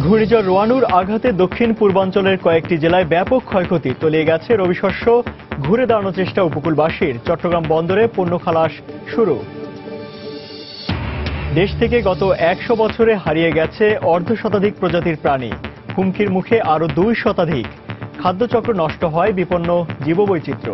ঘূর্ণিঝড় রোয়ানুর আঘাতে দক্ষিণ পূর্বাঞ্চলের কয়েকটি জেলায় ব্যাপক ক্ষয়ক্ষতি, তলিয়ে গেছে রবিশস্য। ঘুরে দাঁড়ানোর চেষ্টা উপকূলবাসীর। চট্টগ্রাম বন্দরে পণ্য খালাস শুরু। দেশ থেকে গত ১০০ বছরে হারিয়ে গেছে অর্ধশতাধিক প্রজাতির প্রাণী। হুমকির মুখে আরও ২ শতাধিক। খাদ্যচক্র নষ্ট হয়, বিপন্ন জীববৈচিত্র্য।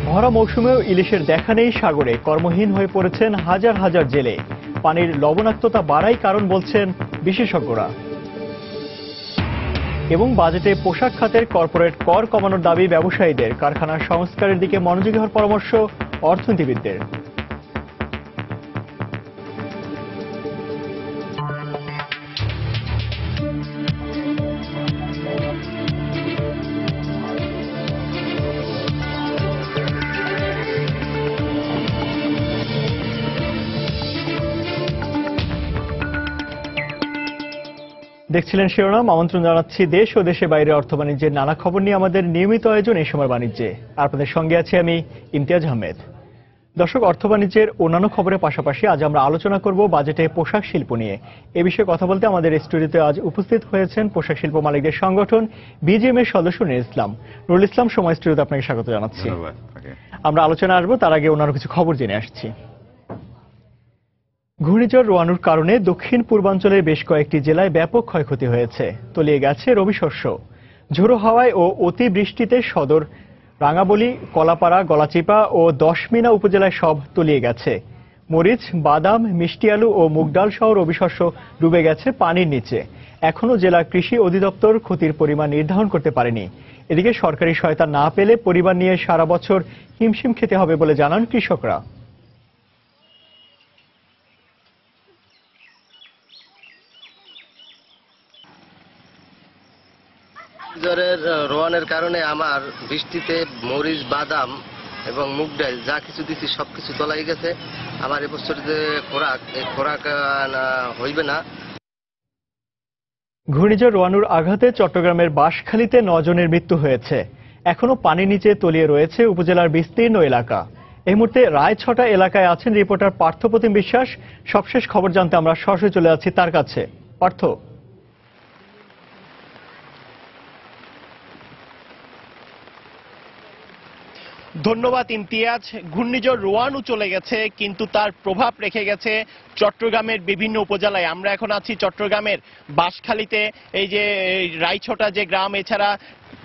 ভরা মৌসুমেও ইলিশের দেখা নেই সাগরে। কর্মহীন হয়ে পড়েছেন হাজার হাজার জেলে। পানির লবণাক্ততা বাড়াই কারণ বলছেন বিশেষজ্ঞরা। এবং বাজেটে পোশাক খাতের কর্পোরেট কর কমানোর দাবি ব্যবসায়ীদের। কারখানার সংস্কারের দিকে মনোযোগী হওয়ার পরামর্শ অর্থনীতিবিদদের। দেখছিলেন শিরোনাম। আমন্ত্রণ জানাচ্ছি দেশ ও দেশের বাইরে অর্থ বাণিজ্যের নানা খবর নিয়ে আমাদের নিয়মিত আয়োজন এই সময় বাণিজ্যে। আপনাদের সঙ্গে আছি আমি ইমতিয়াজ আহমেদ। দর্শক, অর্থ বাণিজ্যের অন্যান্য খবরের পাশাপাশি আজ আমরা আলোচনা করব বাজেটে পোশাক শিল্প নিয়ে। এ বিষয়ে কথা বলতে আমাদের স্টুডিওতে আজ উপস্থিত হয়েছেন পোশাক শিল্প মালিকদের সংগঠন বিজিএম এর সদস্য নুরুল ইসলাম। নুরুল ইসলাম, সময় স্টুডিওতে আপনাকে স্বাগত জানাচ্ছি। আমরা আলোচনা আসবো, তার আগে অন্যান্য কিছু খবর জেনে আসছি। ঘূর্ণিঝড় রোয়ানুর কারণে দক্ষিণ পূর্বাঞ্চলের বেশ কয়েকটি জেলায় ব্যাপক ক্ষয়ক্ষতি হয়েছে, তলিয়ে গেছে রবিশস্য। ঝোড়ো হাওয়ায় ও অতিবৃষ্টিতে সদর, রাঙাবলী, কলাপাড়া, গলাচিপা ও দশমিনা উপজেলায় সব তলিয়ে গেছে। মরিচ, বাদাম, মিষ্টি আলু ও মুগ ডাল সহ রবিশস্য ডুবে গেছে পানির নিচে। এখনও জেলা কৃষি অধিদপ্তর ক্ষতির পরিমাণ নির্ধারণ করতে পারেনি। এদিকে সরকারি সহায়তা না পেলে পরিবার নিয়ে সারা বছর হিমশিম খেতে হবে বলে জানান কৃষকরা। ঝড়ের রোয়ানের কারণে আমার বৃষ্টিতে মরিচ, বাদাম এবং মুগ ডাল যা কিছু দিচ্ছি সবকিছু তলাই গেছে। আমার এবছর যে খোরাক হইবে না। ঘূর্ণিঝড় রোয়ানুর আঘাতে চট্টগ্রামের বাঁশখালীতে 9 জনের মৃত্যু হয়েছে। এখনো পানির নিচে তলিয়ে রয়েছে উপজেলার বিস্তীর্ণ এলাকা। এই মুহূর্তে রায়ছটা এলাকায় আছেন রিপোর্টার পার্থপ্রতিম বিশ্বাস। সবশেষ খবর জানতে আমরা সরাসরি চলে যাচ্ছি তার কাছে। পার্থ। ধন্যবাদ ইমতিয়াজ। ঘূর্ণিঝড় রোয়ানু চলে গেছে, কিন্তু তার প্রভাব রেখে গেছে চট্টগ্রামের বিভিন্ন উপজেলায়। আমরা এখন আছি চট্টগ্রামের বাঁশখালীতে। এই যে রায়ছটা যে গ্রাম, এছাড়া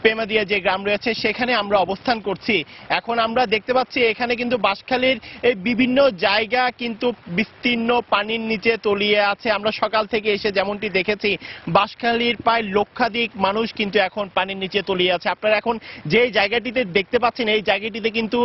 পেমাদিয়া যে গ্রাম রয়েছে, সেখানে আমরা অবস্থান করছি। এখন আমরা দেখতে পাচ্ছি এখানে কিন্তু বাঁশখালীর এই বিভিন্ন জায়গা কিন্তু বিস্তীর্ণ পানির নিচে তলিয়ে আছে। আমরা সকাল থেকে এসে যেমনটি দেখেছি, বাঁশখালীর প্রায় লক্ষাধিক মানুষ কিন্তু এখন পানির নিচে তলিয়ে আছে। আপনারা এখন যে জায়গাটিতে দেখতে পাচ্ছেন, এই জায়গাটিতে কিন্তু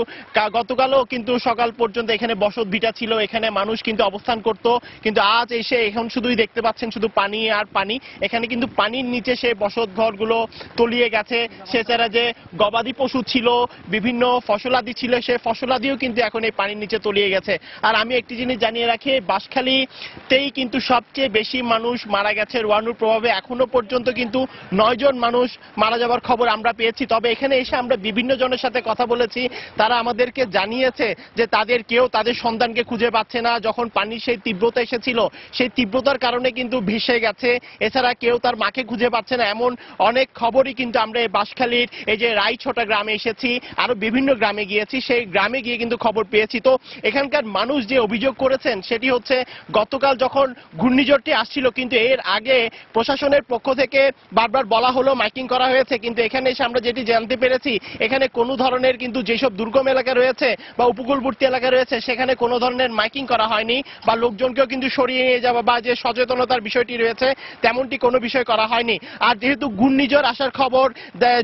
গতকালও কিন্তু সকাল পর্যন্ত এখানে বসত ভিটা ছিল, এখানে মানুষ কিন্তু অবস্থান করত। কিন্তু আজ এসে এখন শুধুই দেখতে পাচ্ছেন শুধু পানি আর পানি। এখানে কিন্তু পানির নিচে সেই বসত ঘরগুলো তলিয়ে গেছে। সেছাড়া যে গবাদি পশু ছিল, বিভিন্ন ফসলাদি ছিল, সেই ফসলাদিও কিন্তু এখন এই পানির নিচে তলিয়ে গেছে। আর আমি একটি জিনিস জানিয়ে রাখি, বাঁশখালীতেই কিন্তু সবচেয়ে বেশি মানুষ মারা গেছে রোয়ানুর প্রভাবে। এখনো পর্যন্ত কিন্তু 9 জন মানুষ মারা যাওয়ার খবর আমরা পেয়েছি। তবে এখানে এসে আমরা বিভিন্ন জনের সাথে কথা বলেছি, তারা আমাদেরকে জানিয়েছে যে তাদের কেউ তাদের সন্তানকে খুঁজে পাচ্ছে না। যখন পানির সেই তীব্রতা এসেছিল, সেই তীব্রতার কারণে কিন্তু ভেসে গেছে। এছাড়া কেউ তার মাকে খুঁজে পাচ্ছে না, এমন অনেক খবরই কিন্তু আমরা বাঁশখালীর এই যে রায়ছটা গ্রামে এসেছি, আরো বিভিন্ন গ্রামে গিয়েছি, সেই গ্রামে গিয়ে কিন্তু খবর পেয়েছি। তো এখানকার মানুষ যে অভিযোগ করেছেন সেটি হচ্ছে, গতকাল যখন ঘূর্ণিঝড়টি আসছিল, কিন্তু এর আগে প্রশাসনের পক্ষ থেকে বারবার বলা হলো, মাইকিং করা হয়েছে, কিন্তু এখানে এসে আমরা যেটি জানতে পেরেছি, এখানে কোনো ধরনের কিন্তু যেসব দুর্গম এলাকা রয়েছে বা উপকূলবর্তী এলাকা রয়েছে, সেখানে কোনো ধরনের মাইকিং করা হয়নি, বা লোকজনকেও কিন্তু সরিয়ে নিয়ে যাওয়া বা যে সচেতনতার বিষয়টি রয়েছে তেমনটি কোনো বিষয় করা হয়নি। আর যেহেতু ঘূর্ণিঝড় আসার খবর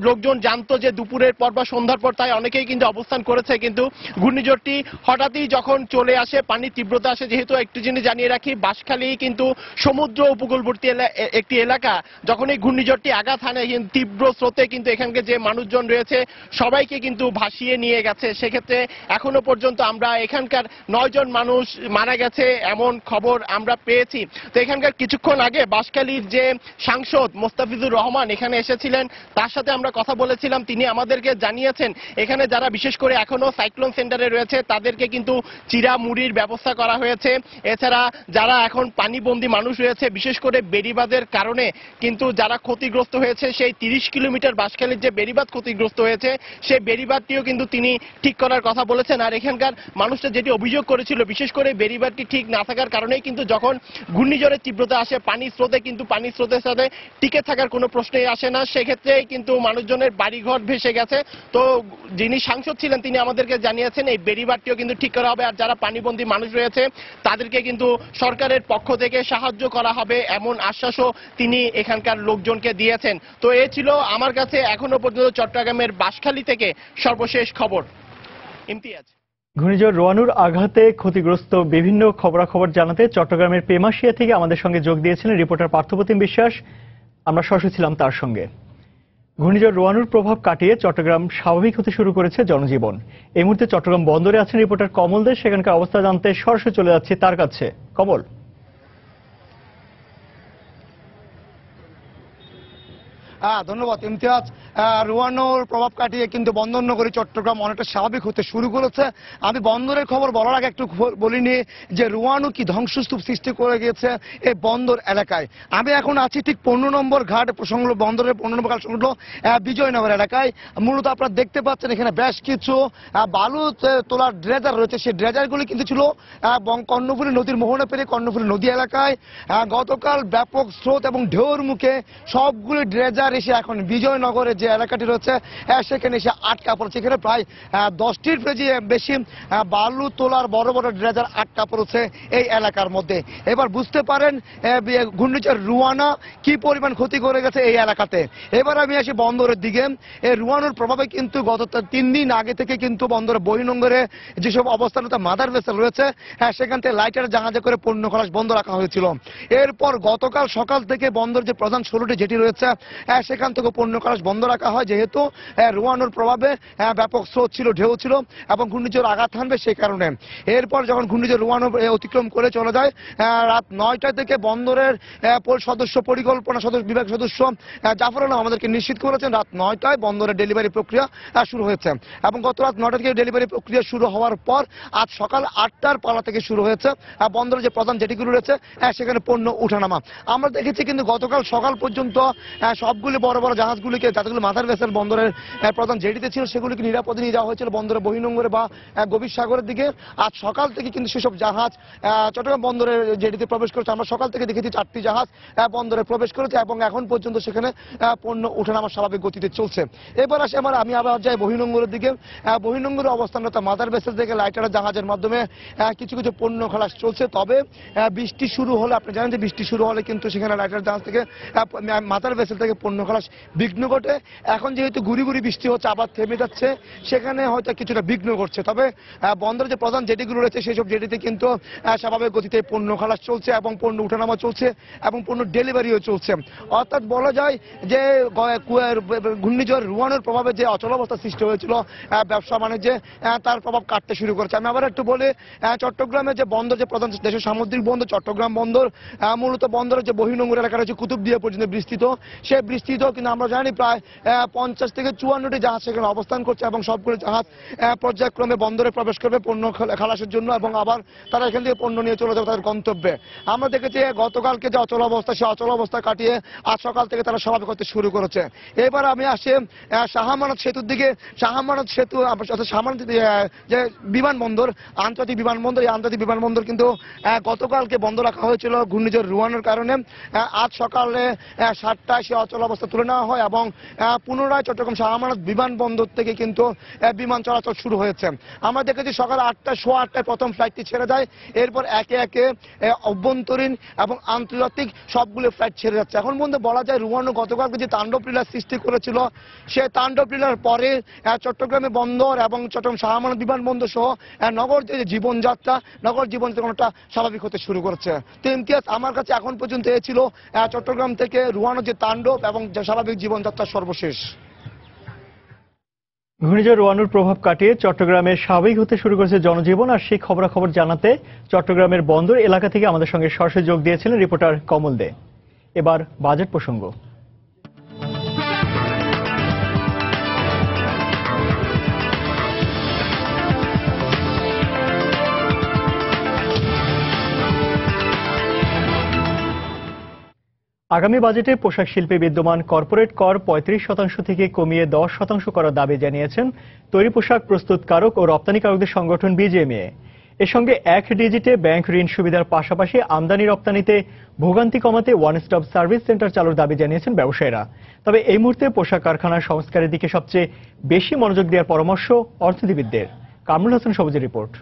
লোকজন জানতো যে দুপুরের পর বা সন্ধ্যার পর, তাই অনেকেই কিন্তু অবস্থান করেছে। কিন্তু ঘূর্ণিঝড়টি হঠাৎই যখন চলে আসে, পানির তীব্রতা আসে, যেহেতু একটি জিনিস জানিয়ে রাখি, বাঁশখালী কিন্তু সমুদ্র উপকূলবর্তী একটি এলাকা। যখন এই ঘূর্ণিঝড়টি আঘাত হানে, তীব্র স্রোতে কিন্তু এখানকার যে মানুষজন রয়েছে সবাইকে কিন্তু ভাসিয়ে নিয়ে গেছে। সেক্ষেত্রে এখনো পর্যন্ত আমরা এখানকার 9 জন মানুষ মারা গেছে এমন খবর আমরা পেয়েছি। তো এখানকার কিছুক্ষণ আগে বাঁশখালীর যে সাংসদ মোস্তাফিজুর রহমান এখানে এসেছিলেন, তার সাথে আমরা কথা বলেছিলাম। তিনি আমাদেরকে জানিয়েছেন এখানে যারা বিশেষ করে এখনো সাইক্লোন সেন্টারে রয়েছে তাদেরকে কিন্তু চিরা মুড়ির ব্যবস্থা করা হয়েছে। এছাড়া যারা এখন পানিবন্দী মানুষ রয়েছে, বিশেষ করে বেড়িবাঁধের কারণে কিন্তু যারা ক্ষতিগ্রস্ত হয়েছে, সেই 30 কিলোমিটার বাঁশখালীর যে বেড়িবাঁধ ক্ষতিগ্রস্ত হয়েছে সেই বেড়িবাঁধটিও কিন্তু তিনি ঠিক করার কথা বলেছেন। আর এখানকার মানুষটা যেটি অভিযোগ করেছিল, বিশেষ করে বেড়িবাঁধটি ঠিক না থাকার কারণেই কিন্তু যখন ঘূর্ণিঝড়ের তীব্রতা আসে পানির স্রোতের সাথে টিকে থাকার কোনো প্রশ্নই আসে না। সেক্ষেত্রে কিন্তু মানুষজনের বাড়িঘর ভেসে গেছে। তো যিনি সাংসদ ছিলেন তিনি আমাদেরকে জানিয়েছেন এই বেড়িবাঁধটিও কিন্তু ঠিক করা হবে। আর যারা পানিবন্দী মানুষ রয়েছে তাদেরকে কিন্তু সরকারের পক্ষ থেকে সাহায্য করা হবে এমন আশ্বাসও তিনি এখানকার লোকজনকে দিয়েছেন। তো এ ছিল আমার কাছে এখনো পর্যন্ত চট্টগ্রামের বাঁশখালী থেকে সর্বশেষ খবর। ইমতিয়াজ। ঘূর্ণিঝড় রোয়ানুর আঘাতে ক্ষতিগ্রস্ত বিভিন্ন খবরাখবর জানাতে চট্টগ্রামের পেমাশিয়া থেকে আমাদের সঙ্গে যোগ দিয়েছিলেন রিপোর্টার পার্থপ্রতিম বিশ্বাস। আমরা সরাসরি ছিলাম তার সঙ্গে। ঘূর্ণিঝড় রোয়ানুর প্রভাব কাটিয়ে চট্টগ্রাম স্বাভাবিক হতে শুরু করেছে জনজীবন। এই মুহূর্তে চট্টগ্রাম বন্দরে আছেন রিপোর্টার কমল দে। সেখানকার অবস্থা জানতে সরাসরি চলে যাচ্ছি তার কাছে। কমল। ধন্যবাদ ইমতিয়াজ। রোয়ানুর প্রভাব কাটিয়ে কিন্তু বন্দর নগরী চট্টগ্রাম অনেকটা স্বাভাবিক হতে শুরু করেছে। আমি বন্দরের খবর বলার আগে একটু বলিনি যে রোয়ানু কি ধ্বংসস্তূপ সৃষ্টি করে গিয়েছে এই বন্দর এলাকায়। আমি এখন আছি ঠিক 15 নম্বর ঘাট সংলগ্ন, বন্দরের 15 নম্বর ঘাট সংলগ্ন বিজয়নগর এলাকায়। মূলত আপনারা দেখতে পাচ্ছেন এখানে বেশ কিছু বালু তোলার ড্রেজার রয়েছে। সেই ড্রেজারগুলি কিন্তু ছিল কর্ণফুলী নদীর মোহনা পেরিয়ে কর্ণফুলী নদী এলাকায়। গতকাল ব্যাপক স্রোত এবং ঢেউর মুখে সবগুলি ড্রেজার এসে এখন বিজয়নগরের যে এলাকাটি রয়েছে সেখানে এসে আটকা পড়েছে। এখানে প্রায় 10টির বেশি বালু তোলার বড় বড় ড্রেজার আটকা পড়েছে এই এলাকার মধ্যে। এবার বুঝতে পারেন ঘূর্ণিঝড় রুয়ানা কি পরিমাণ ক্ষতি করে গেছে এই এলাকাতে। এবার আমি আসি বন্দরের দিকে। এই রুয়ানুর প্রভাবে কিন্তু গত 3 দিন আগে থেকে কিন্তু বন্দরের বহির্নোঙরে যেসব অবস্থানত মাদার ভেসেল রয়েছে সেখান থেকে লাইটার জাহাজে করে পণ্য খালাস বন্ধ রাখা হয়েছিল। এরপর গতকাল সকাল থেকে বন্দর যে প্রধান 16টি জেটি রয়েছে সেখান থেকে পণ্য খালাস বন্ধ রাখা হয়, যেহেতু রোয়ানুর প্রভাবে ব্যাপক স্রোত ছিল, ঢেউ ছিল এবং ঘূর্ণিঝড় আঘাত হানবে সেই কারণে। এরপর যখন ঘূর্ণিঝড় রোয়ানু অতিক্রম করে চলে যায় রাত 9টা থেকে বন্দরের পরিকল্পনা বিভাগ সদস্য জাফর আলম আমাদেরকে নিশ্চিত করেছেন রাত 9টায় বন্দরের ডেলিভারি প্রক্রিয়া শুরু হয়েছে। এবং গত রাত 9টা থেকে ডেলিভারি প্রক্রিয়া শুরু হওয়ার পর আজ সকাল 8টার পালা থেকে শুরু হয়েছে বন্দরের যে প্রধান জেটিগুলো রয়েছে সেখানে পণ্য উঠানামা। আমরা দেখেছি কিন্তু গতকাল সকাল পর্যন্ত সবগুলি বড় বড় জাহাজগুলিকে, যাদেরগুলো মাথার ভেসেল বন্দরের প্রধান জেটিতে ছিল, সেগুলিকে নিরাপদে নিয়ে যাওয়া হয়েছিল বন্দরের বহির্নোঙরে বা গভীর সাগরের দিকে। আজ সকাল থেকে কিন্তু সেসব জাহাজ চট্টগ্রাম বন্দরের জেটিতে প্রবেশ করেছে। আমরা সকাল থেকে দেখেছি 4টি জাহাজ বন্দরে প্রবেশ করেছে এবং এখন পর্যন্ত সেখানে পণ্য উঠানামা স্বাভাবিক গতিতে চলছে। এবার আসে আমি আবার যাই বহির্নোঙরের দিকে। বহির্নোঙরের অবস্থানরত মাদার ভেসেল থেকে লাইটার জাহাজের মাধ্যমে কিছু কিছু পণ্য খালাস চলছে। তবে বৃষ্টি শুরু হলে, আপনি জানেন যে বৃষ্টি শুরু হলে কিন্তু সেখানে লাইটার জাহাজ থেকে মাদার ভেসেল থেকে পণ্য খালাস বিঘ্ন ঘটে। এখন যেহেতু গুড়ি গুড়ি বৃষ্টি হচ্ছে, আবার থেমে যাচ্ছে, সেখানে হয়তো কিছুটা বিঘ্ন ঘটছে। তবে বন্দরের যে প্রধান জেটিগুলো রয়েছে সেসব জেটিতে কিন্তু স্বাভাবিক গতিতে পণ্য খালাস চলছে এবং পণ্য উঠানামা চলছে এবং পণ্য ডেলিভারিও চলছে। অর্থাৎ বলা যায় যে ঘূর্ণিঝড় রুয়ানুর প্রভাবে যে অচলাবস্থা সৃষ্টি হয়েছিল ব্যবসা বাণিজ্যে, তার প্রভাব কাটতে শুরু করেছে। আমি আবার একটু বলি, চট্টগ্রামের যে বন্দর, যে প্রধান দেশের সামুদ্রিক বন্দর চট্টগ্রাম বন্দর, মূলত বন্দরের যে বহির্নোঙর এলাকা রয়েছে কুতুবদিয়া পর্যন্ত বিস্তৃত। সেই বিস্তৃত কিন্তু আমরা জানি প্রায় 50 থেকে 54টি জাহাজ সেখানে অবস্থান করছে এবং সবগুলো জাহাজ পর্যায়ক্রমে বন্দরে প্রবেশ করবে পণ্য খালাসের জন্য এবং আবার তারা এখান থেকে পণ্য নিয়ে চলে যাবে তাদের গন্তব্যে। আমরা দেখেছি গতকালকে যে অচল অবস্থা, সেই অচল অবস্থা কাটিয়ে আজ সকাল থেকে তারা স্বাভাবিক হতে শুরু করেছে। এবার আমি আসি শাহমানত সেতুর দিকে। শাহমানত সেতু শাহমানত যে বিমানবন্দর, আন্তর্জাতিক বিমানবন্দর, এই আন্তর্জাতিক বিমানবন্দর কিন্তু গতকালকে বন্ধ রাখা হয়েছিল ঘূর্ণিঝড় রুয়ানুর কারণে। আজ সকালে 7টায় সে অচল অবস্থা তুলে নেওয়া হয় এবং পুনরায় চট্টগ্রাম শাহমানত বিমানবন্দর থেকে কিন্তু বিমান চলাচল শুরু হয়েছে। আমরা দেখেছি সকাল 8টা, সোয়া 8টায় প্রথম ফ্লাইটটি ছেড়ে যায়। এরপর একে একে অভ্যন্তরীণ এবং আন্তর্জাতিক সবগুলো ফ্লাইট ছেড়ে যাচ্ছে। এখন পর্যন্ত বলা যায় রুয়ানু গতকালকে যে তাণ্ডব লীলা সৃষ্টি করেছিল, সে তাণ্ডব লীলার পরে চট্টগ্রামে বন্দর এবং চট্টগ্রাম শাহমানত বিমানবন্দর সহ নগর যে জীবনযাত্রা, নগর জীবনযাত্রা অনেকটা স্বাভাবিক হতে শুরু করেছে। তো ইমতিয়াজ, আমার কাছে এখন পর্যন্ত এ ছিল চট্টগ্রাম থেকে রুয়ানুর যে তাণ্ডব এবং স্বাভাবিক জীবনযাত্রার সর্বশেষ। ঘূর্ণিঝড় রোয়ানুর প্রভাব কাটিয়ে চট্টগ্রামে স্বাভাবিক হতে শুরু করেছে জনজীবন, আর সেই খবরাখবর জানাতে চট্টগ্রামের বন্দর এলাকা থেকে আমাদের সঙ্গে সরাসরি যোগ দিয়েছিলেন রিপোর্টার কমল দে। এবার বাজেট প্রসঙ্গ। আগামী বাজেটে পোশাক শিল্পে বিদ্যমান কর্পোরেট কর ৩৫% থেকে কমিয়ে ১০% করার দাবি জানিয়েছেন তৈরি পোশাক প্রস্তুতকারক ও রপ্তানিকারকদের সংগঠন বিজিএমইএ। এর সঙ্গে এক ডিজিটে ব্যাংক ঋণ সুবিধার পাশাপাশি আমদানি রপ্তানিতে ভোগান্তি কমাতে ওয়ান স্টপ সার্ভিস সেন্টার চালুর দাবি জানিয়েছেন ব্যবসায়ীরা। তবে এই মুহূর্তে পোশাক কারখানার সংস্কারের দিকে সবচেয়ে বেশি মনোযোগ দেওয়ার পরামর্শ অর্থনীতিবিদদের। কামরুল হাসান সবুজের রিপোর্ট।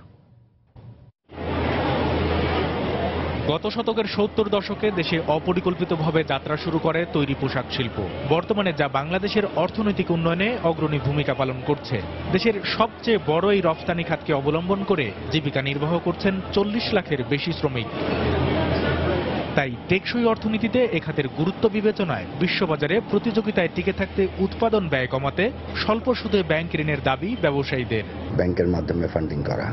গত শতকের ৭০ দশকে দেশে অপরিকল্পিতভাবে যাত্রা শুরু করে তৈরি পোশাক শিল্প। বর্তমানে যা বাংলাদেশের অর্থনৈতিক উন্নয়নে অগ্রণী ভূমিকা পালন করছে। দেশের সবচেয়ে বড় এই রপ্তানি খাতকে অবলম্বন করে জীবিকা নির্বাহ করছেন ৪০ লাখের বেশি শ্রমিক। তাই টেকসই অর্থনীতিতে এ খাতের গুরুত্ব বিবেচনায় বিশ্ববাজারে প্রতিযোগিতায় টিকে থাকতে উৎপাদন ব্যয় কমাতে স্বল্প সুদে ব্যাংক ঋণের দাবি ব্যবসায়ীদের। ব্যাংকের মাধ্যমে ফান্ডিং করা,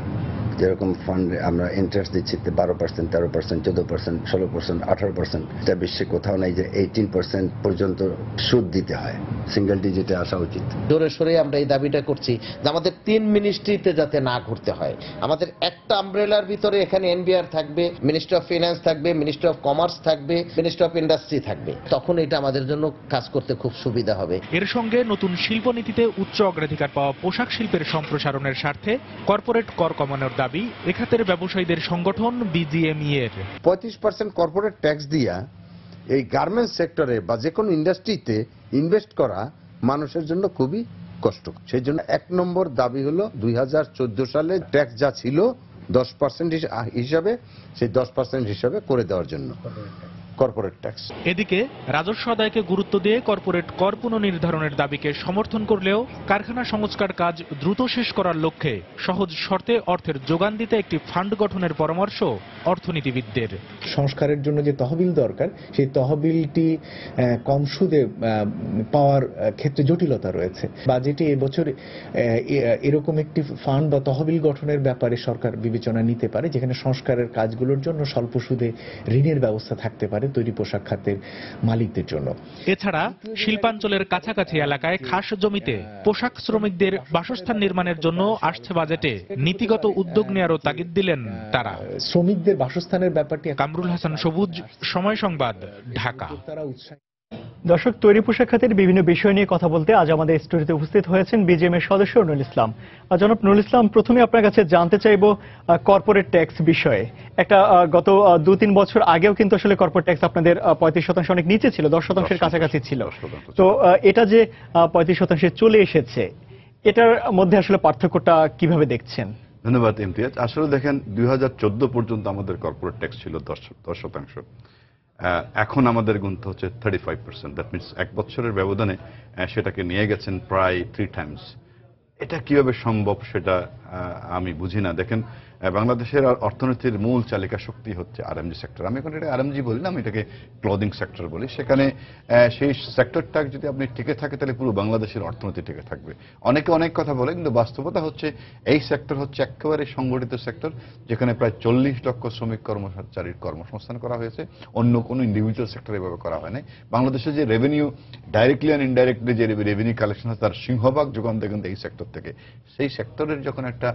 যেরকম ফান্ড আমরা ইন্টারেস্ট দিচ্ছি 12%, 13%, 14%, 16%, 18%, এটা বিশ্বে কোথাও নাই যে 18% পর্যন্ত সুদ দিতে হয়। সিঙ্গেল ডিজিটে আসা উচিত। জোরে সরে আমরা এই দাবিটা করছি যে আমাদের 3 মিনিস্ট্রিতে যাতে না ঘুরতে হয়। আমাদের একটা আমব্রেলার ভিতরে এখানে এনবিআর থাকবে, মিনিস্ট্রি অফ ফিনান্স থাকবে, মিনিস্ট্রি অফ কমার্স থাকবে, মিনিস্ট্রি অফ ইন্ডাস্ট্রি থাকবে। তখন এটা আমাদের জন্য কাজ করতে খুব সুবিধা হবে। এর সঙ্গে নতুন শিল্পনীতিতে উচ্চ অগ্রাধিকার পাওয়া পোশাক শিল্পের সম্প্রসারণের স্বার্থে কর্পোরেট কর কমানোর দাবি এ খাতের ব্যবসায়ীদের সংগঠন বিজিএমইএর। 35% কর্পোরেট ট্যাক্স দিয়া এই গার্মেন্টস সেক্টরে বা যে কোনো ইন্ডাস্ট্রিতে ইনভেস্ট করা মানুষের জন্য খুবই কষ্ট। সেই জন্য 1 নম্বর দাবি হলো 2014 সালে ট্যাক্স যা ছিল 10% হিসাবে, সেই 10% হিসাবে করে দেওয়ার জন্য কর্পোরেট ট্যাক্স। এদিকে রাজস্ব আদায়কে গুরুত্ব দিয়ে কর্পোরেট কর পুনর্নির্ধারণের দাবিকে সমর্থন করলেও কারখানা সংস্কার কাজ দ্রুত শেষ করার লক্ষ্যে সহজ শর্তে অর্থের যোগান দিতে একটি ফান্ড গঠনের পরামর্শ অর্থনীতিবিদদের। সংস্কারের জন্য যে তহবিল দরকার, সেই তহবিলটি কম সুদে পাওয়ার ক্ষেত্রে জটিলতা রয়েছে। বাজেটে এবছর এরকম একটি ফান্ড বা তহবিল গঠনের ব্যাপারে সরকার বিবেচনা নিতে পারে, যেখানে সংস্কারের কাজগুলোর জন্য স্বল্প সুদে ঋণের ব্যবস্থা থাকতে পারে তৈরি পোশাক খাতের মালিকদের জন্য। এছাড়া শিল্পাঞ্চলের কাছাকাছি এলাকায় খাস জমিতে পোশাক শ্রমিকদের বাসস্থান নির্মাণের জন্য আসছে বাজেটে নীতিগত উদ্যোগ নেওয়ারও তাগিদ দিলেন তারা। শ্রমিকদের বাসস্থানের ব্যাপারটি। কামরুল হাসান সবুজ, সময় সংবাদ, ঢাকা। দর্শক, তৈরি পোশাক খাতের বিভিন্ন বিষয় নিয়ে কথা বলতে আজ আমাদের স্টুডিওতে উপস্থিত হয়েছেন বিজিএমএর সদস্য নুরুল ইসলাম। জনাব নুরুল ইসলাম, প্রথমে আপনার কাছে জানতে চাইব কর্পোরেট ট্যাক্স বিষয়ে। একটা গত 2-3 বছর আগেও কিন্তু আসলে কর্পোরেট ট্যাক্স আপনাদের 35% অনেক নিচে ছিল, 10%-এর কাছাকাছি ছিল। তো এটা যে 35% চলে এসেছে, এটার মধ্যে আসলে পার্থক্যটা কিভাবে দেখছেন? ধন্যবাদ ইমতিয়াজ। আসলে দেখেন, 2014 পর্যন্ত আমাদের কর্পোরেট ট্যাক্স ছিল 10%। এখন আমাদের গুনতে হচ্ছে 35%। দ্যাট মিনস 1 বছরের ব্যবধানে সেটাকে নিয়ে গেছেন প্রায় 3 টাইমস। এটা কিভাবে সম্ভব সেটা আমি বুঝি না। দেখেন, বাংলাদেশের অর্থনীতির মূল চালিকা শক্তি হচ্ছে আরএমজি সেক্টর। আমি এখন এটা আরএমজি বলি না, আমি এটাকে ক্লদিং সেক্টর বলি। সেখানে সেই সেক্টরটা যদি আপনি টিকে থাকে, তাহলে পুরো বাংলাদেশের অর্থনীতি টিকে থাকবে। অনেকে অনেক কথা বলে, কিন্তু বাস্তবতা হচ্ছে এই সেক্টর হচ্ছে একেবারে সংগঠিত সেক্টর, যেখানে প্রায় 40 লক্ষ শ্রমিক কর্মচারীর কর্মসংস্থান করা হয়েছে। অন্য কোনো ইন্ডিভিজুয়াল সেক্টর এভাবে করা হয় নাই। বাংলাদেশের যে রেভিনিউ, ডাইরেক্টলি অ্যান্ড ইনডাইরেক্টলি যে রেভিনিউ কালেকশন হয়, তার সিংহভাগ যোগান দেয় কিন্তু এই সেক্টর থেকে। সেই সেক্টরের যখন একটা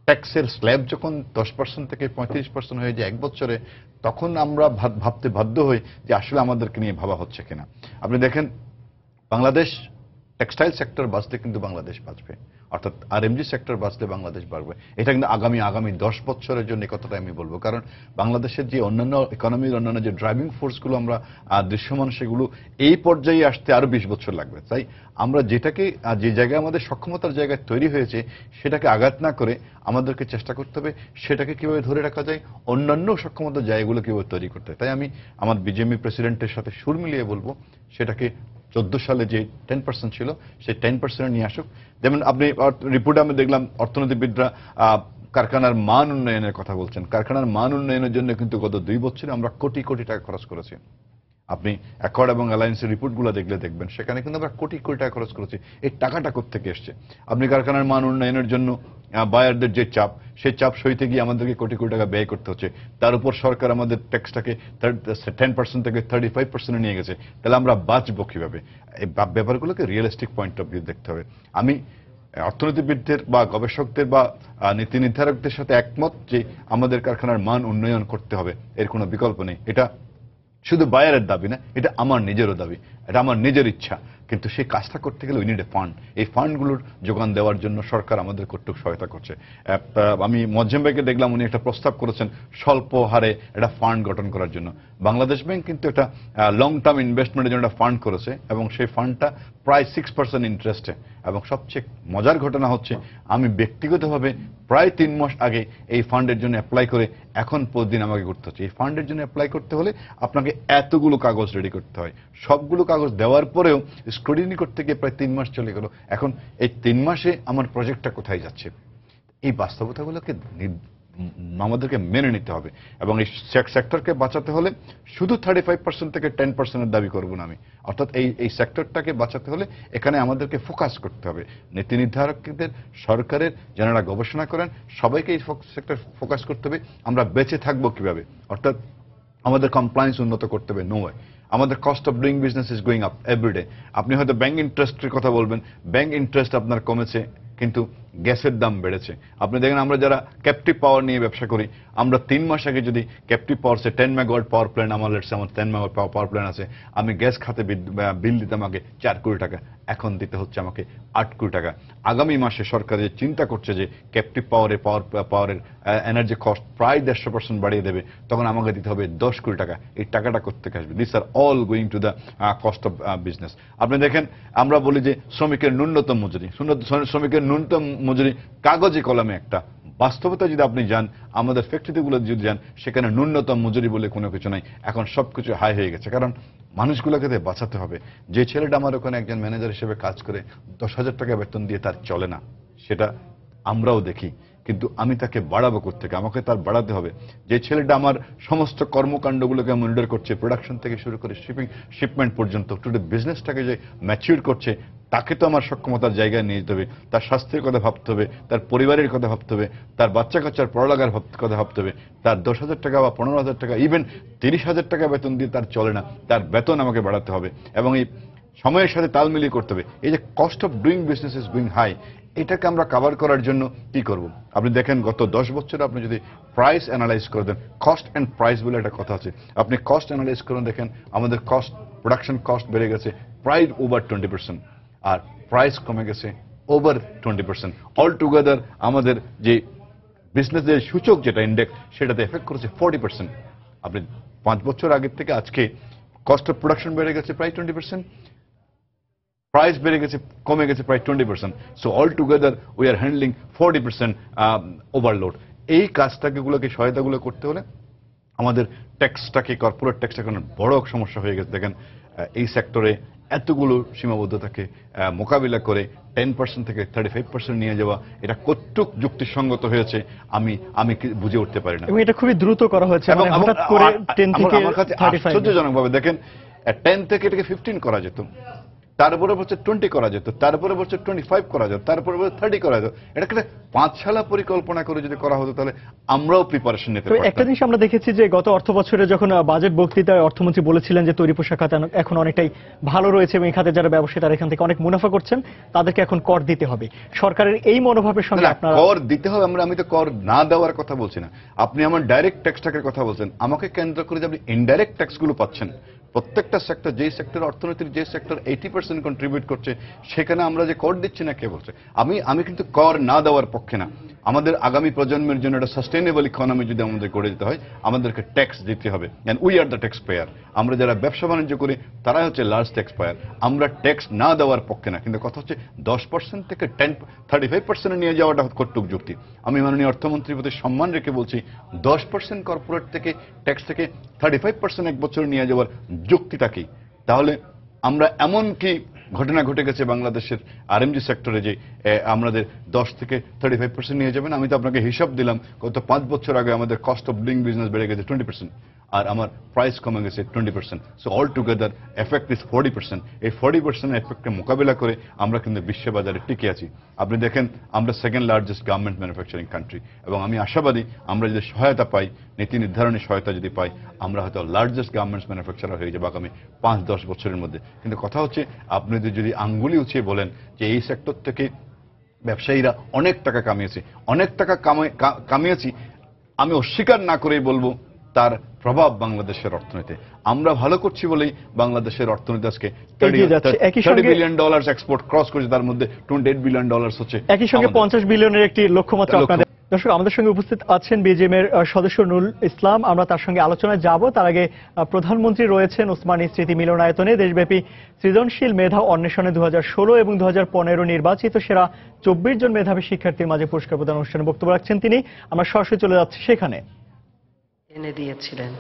ট্যাক্সের স্ল্যাব যখন 10% থেকে 35% হয়ে যায় 1 বছরে, তখন আমরা ভাবতে বাধ্য হই যে আসলে আমাদেরকে নিয়ে ভাবা হচ্ছে কিনা। আপনি দেখেন, বাংলাদেশ টেক্সটাইল সেক্টর বাঁচলে কিন্তু বাংলাদেশ বাঁচবে, অর্থাৎ আরএমজি সেক্টর বাঁচলে বাংলাদেশ বাড়বে। এটা কিন্তু আগামী 10 বছরের জন্য কথাটা আমি বলবো। কারণ বাংলাদেশের যে অন্যান্য ইকোনমির অন্যান্য যে ড্রাইভিং ফোর্সগুলো আমরা দৃশ্যমান, সেগুলো এই পর্যায়ে আসতে আরো 20 বছর লাগবে। তাই আমরা যেটাকে, যে জায়গায় আমাদের সক্ষমতার জায়গায় তৈরি হয়েছে, সেটাকে আঘাত না করে আমাদেরকে চেষ্টা করতে হবে সেটাকে কিভাবে ধরে রাখা যায়, অন্যান্য সক্ষমতার জায়গাগুলো কিভাবে তৈরি করতে হয়। তাই আমি আমার বিজেপি প্রেসিডেন্টের সাথে সুর মিলিয়ে বলবো, সেটাকে 14 সালে যে 10% ছিল, সেই 10% নিয়ে আসুক। যেমন আপনি রিপোর্টে আমি দেখলাম অর্থনীতিবিদরা কারখানার মান উন্নয়নের কথা বলছেন। কারখানার মান উন্নয়নের জন্য কিন্তু গত 2 বছরে আমরা কোটি কোটি টাকা খরচ করেছি। আপনি অ্যাকর্ড এবং অ্যালায়েন্সের রিপোর্টগুলো দেখলে দেখবেন সেখানে কিন্তু আমরা কোটি কোটি টাকা খরচ করেছি। এই টাকাটা কোত্থেকে এসছে? আপনি কারখানার মান উন্নয়নের জন্য বায়ারদের যে চাপ, সেই চাপ সইতে গিয়ে আমাদেরকে কোটি কোটি টাকা ব্যয় করতে হচ্ছে। তার উপর সরকার আমাদের ট্যাক্সটাকে 10% থেকে 35% নিয়ে গেছে। তাহলে আমরা বাঁচবো কিভাবে? এই ব্যাপারগুলোকে রিয়েলিস্টিক পয়েন্ট অফ ভিউ দেখতে হবে। আমি অর্থনীতিবিদদের বা গবেষকদের বা নীতি নির্ধারকদের সাথে একমত যে আমাদের কারখানার মান উন্নয়ন করতে হবে, এর কোনো বিকল্প নেই। এটা শুধু বায়ারের দাবি না, এটা আমার নিজেরও দাবি, এটা আমার নিজের ইচ্ছা। কিন্তু সেই কাজটা করতে গেলে উই নিড এ ফান্ড। এই ফান্ডগুলোর যোগান দেওয়ার জন্য সরকার আমাদের কর্তৃক সহায়তা করছে। আমি মজ্জেম ভাইকে দেখলাম, উনি একটা প্রস্তাব করেছেন স্বল্প হারে একটা ফান্ড গঠন করার জন্য। বাংলাদেশ ব্যাংক কিন্তু একটা লং টার্ম ইনভেস্টমেন্টের জন্য একটা ফান্ড করেছে এবং সেই ফান্ডটা প্রায় 6% ইন্টারেস্টে। এবং সবচেয়ে মজার ঘটনা হচ্ছে, আমি ব্যক্তিগতভাবে প্রায় 3 মাস আগে এই ফান্ডের জন্য অ্যাপ্লাই করে এখন প্রতিদিন আমাকে করতে হচ্ছে। এই ফান্ডের জন্য অ্যাপ্লাই করতে হলে আপনাকে এতগুলো কাগজ রেডি করতে হয়। সবগুলো কাগজ দেওয়ার পরেও স্ক্রুটিনি করতে গিয়ে প্রায় 3 মাস চলে গেল। এখন এই 3 মাসে আমার প্রজেক্টটা কোথায় যাচ্ছে? এই বাস্তবতাগুলোকে আমাদেরকে মেনে নিতে হবে। এবং এই সেক্টরকে বাঁচাতে হলে শুধু 35% থেকে 10% দাবি করব না আমি। অর্থাৎ এই সেক্টরটাকে বাঁচাতে হলে এখানে আমাদেরকে ফোকাস করতে হবে। নীতি নির্ধারকদের, সরকারের যারা গবেষণা করেন, সবাইকে এই সেক্টর ফোকাস করতে হবে। আমরা বেঁচে থাকবো কিভাবে? অর্থাৎ আমাদের কমপ্লায়েন্স উন্নত করতে হবে। No way. আমাদের cost of doing business is going up everyday. আপনি হয়তো ব্যাংক ইন্টারেস্টের কথা বলবেন, ব্যাংক ইন্টারেস্ট আপনার কমেছে, কিন্তু গ্যাসের দাম বেড়েছে। আপনি দেখেন, আমরা যারা ক্যাপটিভ পাওয়ার নিয়ে ব্যবসা করি, আমরা 3 মাস আগে যদি ক্যাপটিভ পাওয়ার 10 মেগাওয়াট পাওয়ার প্ল্যান্ট আমার আমার 10 মেগাওয়াট পাওয়ার প্ল্যান্ট আছে, আমি গ্যাস খাতে বিল দিতাম আগে 4 কোটি টাকা, এখন দিতে হচ্ছে আমাকে 8 কোটি টাকা। আগামী মাসে সরকার যে চিন্তা করছে যে ক্যাপটিভ পাওয়ারের এনার্জি কস্ট প্রায় 150% বাড়িয়ে দেবে, তখন আমাকে দিতে হবে 10 কোটি টাকা। এই টাকাটা কোত্থেকে আসবে? This are all going to the cost of business. আপনি দেখেন, আমরা বলি যে শ্রমিকের ন্যূনতম মজুরি, শ্রমিকের ন্যূনতম মজুরি কাগজে কলমে একটা, বাস্তবতা যদি আপনি যান, আমাদের ফ্যাক্টরিগুলো যদি যান, সেখানে ন্যূনতম মজুরি বলে কোনো কিছু নাই। এখন সবকিছু হাই হয়ে গেছে, কারণ মানুষগুলোকে বাঁচাতে হবে। যে ছেলেটা আমার ওখানে একজন ম্যানেজার হিসেবে কাজ করে 10,000 টাকা বেতন দিয়ে তার চলে না, সেটা আমরাও দেখি। কিন্তু আমি তাকে বাড়াবো কোত্থেকে? আমাকে তার বাড়াতে হবে। যে ছেলেটা আমার সমস্ত কর্মকাণ্ডগুলোকে মনিটর করছে, প্রোডাকশন থেকে শুরু করে শিপমেন্ট পর্যন্ত, টোটাল বিজনেসটাকে যে ম্যাচিউর করছে, তাকে তো আমার সক্ষমতার জায়গায় নিয়ে যেতে হবে। তার স্বাস্থ্যের কথা ভাবতে হবে, তার পরিবারের কথা ভাবতে হবে, তার বাচ্চা কাচ্চার পড়ালেখার কথা ভাবতে হবে। তার 10,000 টাকা বা 15,000 টাকা, ইভেন 30,000 টাকা বেতন দিয়ে তার চলে না, তার বেতন আমাকে বাড়াতে হবে এবং এই সময়ের সাথে তাল মিলিয়ে করতে হবে। এই যে cost of doing business is going high, এটাকে আমরা কভার করার জন্য কি করব? আপনি দেখেন, গত 10 বছরে আপনি যদি প্রাইস অ্যানালাইজ করে দেন, কস্ট অ্যান্ড প্রাইস বলে একটা কথা আছে, আপনি কস্ট অ্যানালাইজ করে দেখেন, আমাদের কস্ট, প্রোডাকশন কস্ট বেড়ে গেছে প্রায় ওভার 20%, আর প্রাইস কমে গেছে ওভার 20%। অল টুগেদার আমাদের যে বিজনেসের সূচক যেটা ইন্ডেক্স, সেটাতে এফেক্ট করেছে 40%। আপনি 5 বছর আগের থেকে আজকে কস্ট অফ প্রোডাকশন বেড়ে গেছে প্রায় 20%, প্রাইস বেড়ে গেছে, কমে গেছে প্রায় 20%। So all together we are handling 40% overload. এই কাজটাকে সহায়তাগুলো করতে হলে আমাদের ট্যাক্সটাকে, কর্পোরেট ট্যাক্সটাকে বড় সমস্যা হয়ে গেছে। দেখেন, এই সেক্টরে এতগুলো সীমাবদ্ধতাকে মোকাবিলা করে 10% থেকে 35% নিয়ে যাওয়া, এটা কতটুক যুক্তিসঙ্গত হয়েছে আমি বুঝে উঠতে পারি না। এবং এটা খুবই দ্রুত করা হয়েছে, মানে হঠাৎ করে 10 থেকে আমার কাছে 35। আশ্চর্যজনকভাবে দেখেন, 10 থেকে এটাকে 15 করা যেত, তারপরে বছর 20 করা যেত, তারপরে বছর 25 করা যেত, তারপরে বছর 30 করা যেত। এটাকে 5 সালা পরিকল্পনা করে যদি করা হতো, তাহলে আমরাও প্রিপারেশন নিতে পারতাম। একটা জিনিস আমরা দেখেছি যে গত অর্থ বছরে যখন বাজেট বক্তৃতায় অর্থমন্ত্রী বলেছিলেন যে তৈরি পোশাক খাত এখন অনেকটাই ভালো রয়েছে এবং এই খাতে যারা ব্যবসায়ী তারা এখান থেকে অনেক মুনাফা করছেন, তাদেরকে এখন কর দিতে হবে। সরকারের এই মনোভাবের সঙ্গে আপনারা? কর দিতে হবে, আমি তো কর না দেওয়ার কথা বলছি না। আপনি আমার ডাইরেক্ট ট্যাক্সটাকে কথা বলছেন, আমাকে কেন্দ্র করে যে আপনি ইনডাইরেক্ট ট্যাক্সগুলো পাচ্ছেন, প্রত্যেকটা সেক্টর, যেই সেক্টর অর্থনীতির যে সেক্টর 80% কন্ট্রিবিউট করছে, সেখানে আমরা যে কর দিচ্ছি না, কে বলছে? আমি কিন্তু কর না দেওয়ার পক্ষে না। আমাদের আগামী প্রজন্মের জন্য একটা সাস্টেইনেবল ইকোনমি যদি আমাদের করে দিতে হয়, আমাদেরকে ট্যাক্স দিতে হবে। And we are the tax payer. আমরা যারা ব্যবসা বাণিজ্য করি, তারাই হচ্ছে লার্জ ট্যাক্স পেয়ার। আমরা ট্যাক্স না দেওয়ার পক্ষে না, কিন্তু কথা হচ্ছে 10% থেকে 35% নিয়ে যাওয়াটা কটুক যুক্তি। আমি মাননীয় অর্থমন্ত্রীর প্রতি সম্মান রেখে বলছি, 10% কর্পোরেট থেকে ট্যাক্স থেকে 35% এক বছর নিয়ে যাওয়ার যুক্তিটা কি? তাহলে আমরা এমন কি ঘটনা ঘটে গেছে বাংলাদেশের আরএমজি সেক্টরে যে আমাদের 10 থেকে 35% নিয়ে যাবেন? আমি তো আপনাকে হিসাব দিলাম, গত 5 বছর আগে আমাদের কস্ট অফ ডুইং বিজনেস বেড়ে গেছে 20%। আর আমার প্রাইস কমে গেছে 20%। So all together effect is 40%। এই 40% এফেক্টকে মোকাবিলা করে আমরা কিন্তু বিশ্ববাজারে টিকে আছি। আপনি দেখেন আমরা second largest garment manufacturing country, এবং আমি আশাবাদী আমরা যদি সহায়তা পাই, নীতি নির্ধারণী সহায়তা যদি পাই, আমরা হয়তো লার্জেস্ট গার্মেন্টস ম্যানুফ্যাকচারার হয়ে যাবো আগামী 5-10 বছরের মধ্যে। কিন্তু কথা হচ্ছে আপনি যদি আঙ্গুলি উঁচিয়ে বলেন যে এই সেক্টর থেকে ব্যবসায়ীরা অনেক টাকা কামিয়েছে, অনেক টাকা কামিয়েছি, আমি অস্বীকার না করেই বলবো তার প্রভাব বাংলাদেশের অর্থনীতিতে। আমরা ভালো করছি বলেই বাংলাদেশের অর্থনীতি আজকে $30 বিলিয়ন এক্সপোর্ট ক্রস করেছে, তার মধ্যে $28 বিলিয়ন হচ্ছে। একই সঙ্গে 50 বিলিয়নের একটি লক্ষ্যমাত্রা আপনাদের। দর্শক, আমাদের সঙ্গে উপস্থিত আছেন বিজিএম এর সদস্য নুরুল ইসলাম। আমরা তার সঙ্গে আলোচনায় যাব। তার আগে প্রধানমন্ত্রী রয়েছেন ওসমানী স্মৃতি মিলনায়তনে দেশব্যাপী সৃজনশীল মেধা অন্বেষণে 2016 এবং 2015 নির্বাচিত সেরা 24 জন মেধাবী শিক্ষার্থীর মাঝে পুরস্কার প্রদান অনুষ্ঠানে বক্তব্য রাখছেন তিনি। আমরা সরাসরি চলে যাচ্ছি সেখানে। এনে দিয়েছিলেন,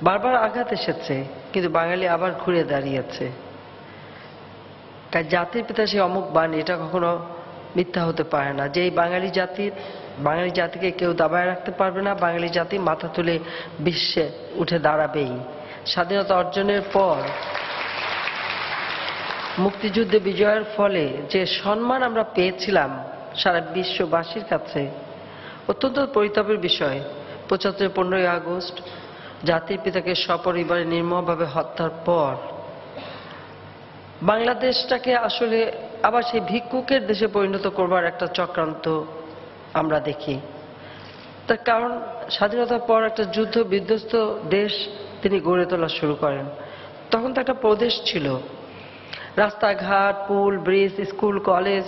বারবার আঘাত এসেছে, কিন্তু বাঙালি আবার ঘুরে দাঁড়িয়েছে। তাই জাতির পিতা সে অমুক বাণী, এটা কখনো মিথ্যা হতে পারে না। যে বাঙালি জাতিকে কেউ দাবায় রাখতে পারবে না। বাঙালি জাতি মাথা তুলে বিশ্বে উঠে দাঁড়াবেই। স্বাধীনতা অর্জনের পর মুক্তিযুদ্ধে বিজয়ের ফলে যে সম্মান আমরা পেয়েছিলাম সারা বিশ্ববাসীর কাছে, অত্যন্ত পরিতাপের বিষয়। 75 15ই আগস্ট জাতির পিতাকে সপরিবারে নির্মমভাবে হত্যার পর বাংলাদেশটাকে আসলে আবার সেই ভিক্ষুকের দেশে পরিণত করবার একটা চক্রান্ত আমরা দেখি। তার কারণ স্বাধীনতার পর একটা যুদ্ধ বিধ্বস্ত দেশ তিনি গড়ে তোলা শুরু করেন। তখন তো একটা প্রদেশ ছিল, রাস্তাঘাট, পুল, ব্রিজ, স্কুল, কলেজ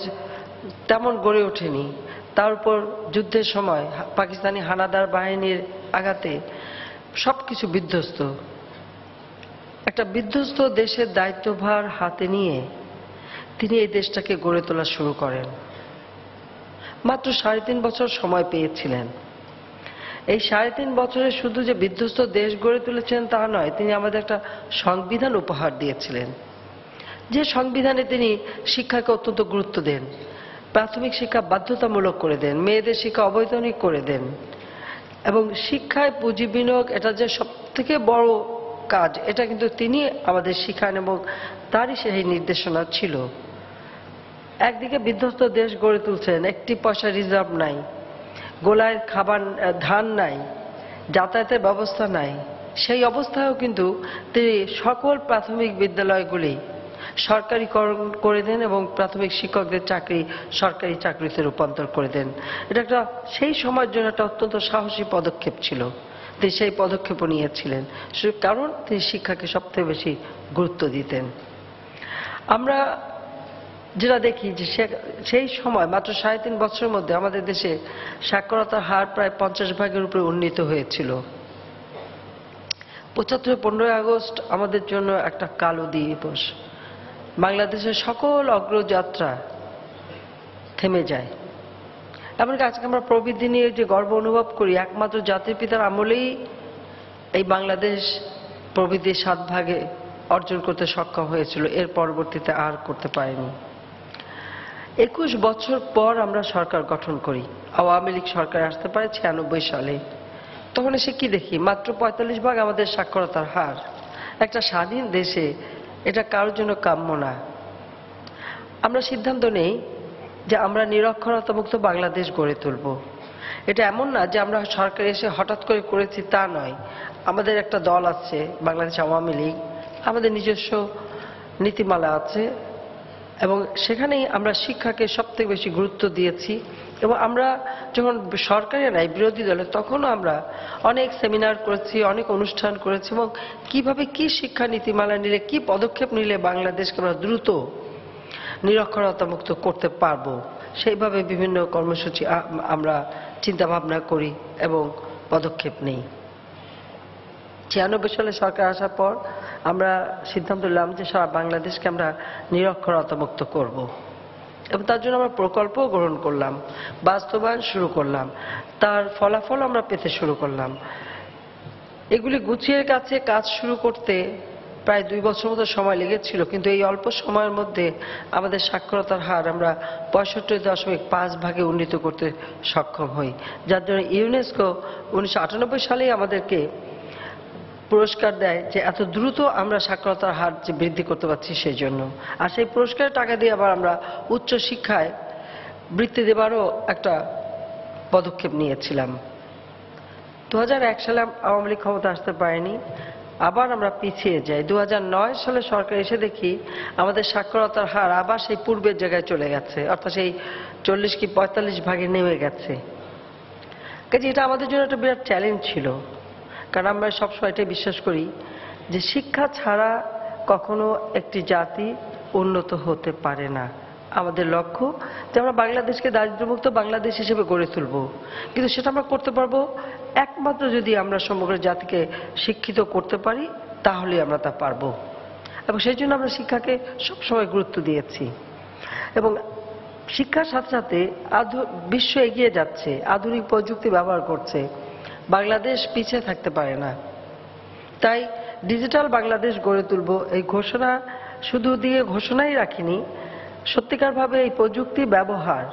তেমন গড়ে ওঠেনি। তার উপর যুদ্ধের সময় পাকিস্তানি হানাদার বাহিনীর আঘাতে সবকিছু বিধ্বস্ত। একটা বিধ্বস্ত দেশের দায়িত্বভার হাতে নিয়ে তিনি এই দেশটাকে গড়ে তোলা শুরু করেন। মাত্র 3.5 বছর সময় পেয়েছিলেন। এই 3.5 বছরে শুধু যে বিধ্বস্ত দেশ গড়ে তুলেছেন তা নয়, তিনি আমাদের একটা সংবিধান উপহার দিয়েছিলেন, যে সংবিধানে তিনি শিক্ষাকে অত্যন্ত গুরুত্ব দেন, প্রাথমিক শিক্ষা বাধ্যতামূলক করে দেন, মেয়েদের শিক্ষা অবৈতনিক করে দেন, এবং শিক্ষায় পুঁজি বিনিয়োগ এটা যে সব থেকে বড় কাজ, এটা কিন্তু তিনি আমাদের শিখান এবং তারই সেই নির্দেশনা ছিল। একদিকে বিধ্বস্ত দেশ গড়ে তুলছেন, একটি পয়সা রিজার্ভ নাই, গোলায় খাবার ধান নাই, যাতায়াতের ব্যবস্থা নাই। সেই অবস্থায়ও কিন্তু তিনি সকল প্রাথমিক বিদ্যালয়গুলি সরকারিকরণ করে দেন এবং প্রাথমিক শিক্ষকদের চাকরি সরকারি চাকরিতে রূপান্তর করে দেন। এটা একটা সেই সময়ের জন্য একটা অত্যন্ত সাহসী পদক্ষেপ ছিল। তিনি সেই পদক্ষেপও নিয়েছিলেন, কারণ তিনি শিক্ষাকে সবথেকে বেশি গুরুত্ব দিতেন। আমরা যেটা দেখি যে সেই সময় মাত্র 3.5 বছরের মধ্যে আমাদের দেশে সাক্ষরতার হার প্রায় 50% উপরে উন্নীত হয়েছিল। 75 15ই আগস্ট আমাদের জন্য একটা কালো দিবস। বাংলাদেশের সকল অগ্রযাত্রা থেমে যায়। এমনকি আজকে আমরা প্রবৃদ্ধি নিয়ে যে গর্ব অনুভব করি, একমাত্র জাতির পিতার আমলেই এই বাংলাদেশ প্রবৃদ্ধির 7 ভাগে অর্জন করতে সক্ষম হয়েছিল, এর পরবর্তীতে আর করতে পারেনি। 21 বছর পর আমরা সরকার গঠন করি। আওয়ামী লীগ সরকার আসতে পারে 96 সালে। তখন এসে কি দেখি, মাত্র 45% আমাদের সাক্ষরতার হার। একটা স্বাধীন দেশে এটা কারোর জন্য কাম্য না। আমরা সিদ্ধান্ত নেই যে আমরা নিরক্ষরতা মুক্ত বাংলাদেশ গড়ে তুলব। এটা এমন না যে আমরা সরকার এসে হঠাৎ করে করেছি, তা নয়। আমাদের একটা দল আছে, বাংলাদেশ আওয়ামী লীগ, আমাদের নিজস্ব নীতিমালা আছে এবং সেখানেই আমরা শিক্ষাকে সবথেকে বেশি গুরুত্ব দিয়েছি। এবং আমরা যখন সরকারে নাই, বিরোধী দলে, তখনও আমরা অনেক সেমিনার করেছি, অনেক অনুষ্ঠান করেছি এবং কিভাবে কি শিক্ষা নীতিমালা নিলে, কি পদক্ষেপ নিলে বাংলাদেশকে আমরা দ্রুত নিরক্ষরতা মুক্ত করতে পারবো, সেইভাবে বিভিন্ন কর্মসূচি আমরা চিন্তা ভাবনা করি এবং পদক্ষেপ নেই। 96 সালে সরকার আসার পর আমরা সিদ্ধান্ত নিলাম যে সারা বাংলাদেশকে আমরা নিরক্ষরতা মুক্ত করব এবং তার জন্য আমরা প্রকল্প গ্রহণ করলাম, বাস্তবায়ন শুরু করলাম, তার ফলাফল আমরা পেতে শুরু করলাম। এগুলি গুছিয়ে কাজ শুরু করতে প্রায় 2 বছর মতো সময় লেগেছিল, কিন্তু এই অল্প সময়ের মধ্যে আমাদের সাক্ষরতার হার আমরা 65.5 ভাগে উন্নীত করতে সক্ষম হই, যার জন্য ইউনেস্কো 1998 সালেই আমাদেরকে পুরস্কার দেয় যে এত দ্রুত আমরা সাক্ষরতার হার যে বৃদ্ধি করতে পারছি সেই জন্য। আর সেই পুরস্কারের টাকা দিয়ে আবার আমরা উচ্চ শিক্ষায় বৃত্তি দেবারও একটা পদক্ষেপ নিয়েছিলাম। 2001 সালে আওয়ামী লীগ ক্ষমতা আসতে পারেনি, আবার আমরা পিছিয়ে যাই। 2009 সালে সরকার এসে দেখি আমাদের সাক্ষরতার হার আবার সেই পূর্বের জায়গায় চলে গেছে, অর্থাৎ সেই 40 কি 45 ভাগে নেমে গেছে। কাজে এটা আমাদের জন্য একটা বিরাট চ্যালেঞ্জ ছিল, কারণ আমরা সবসময় এটাই বিশ্বাস করি যে শিক্ষা ছাড়া কখনো একটি জাতি উন্নত হতে পারে না। আমাদের লক্ষ্য যে আমরা বাংলাদেশকে দারিদ্র্যমুক্ত বাংলাদেশ হিসেবে গড়ে তুলব, কিন্তু সেটা আমরা করতে পারবো একমাত্র যদি আমরা সমগ্র জাতিকে শিক্ষিত করতে পারি, তাহলে আমরা তা পারবো। এবং সেই জন্য আমরা শিক্ষাকে সবসময় গুরুত্ব দিয়েছি। এবং শিক্ষার সাথে সাথে বিশ্ব এগিয়ে যাচ্ছে, আধুনিক প্রযুক্তি ব্যবহার করছে, বাংলাদেশ পিছিয়ে থাকতে পারে না। তাই ডিজিটাল বাংলাদেশ গড়ে তুলব এই ঘোষণা শুধু দিয়ে ঘোষণাই রাখিনি, সত্যিকারভাবে এই প্রযুক্তি ব্যবহার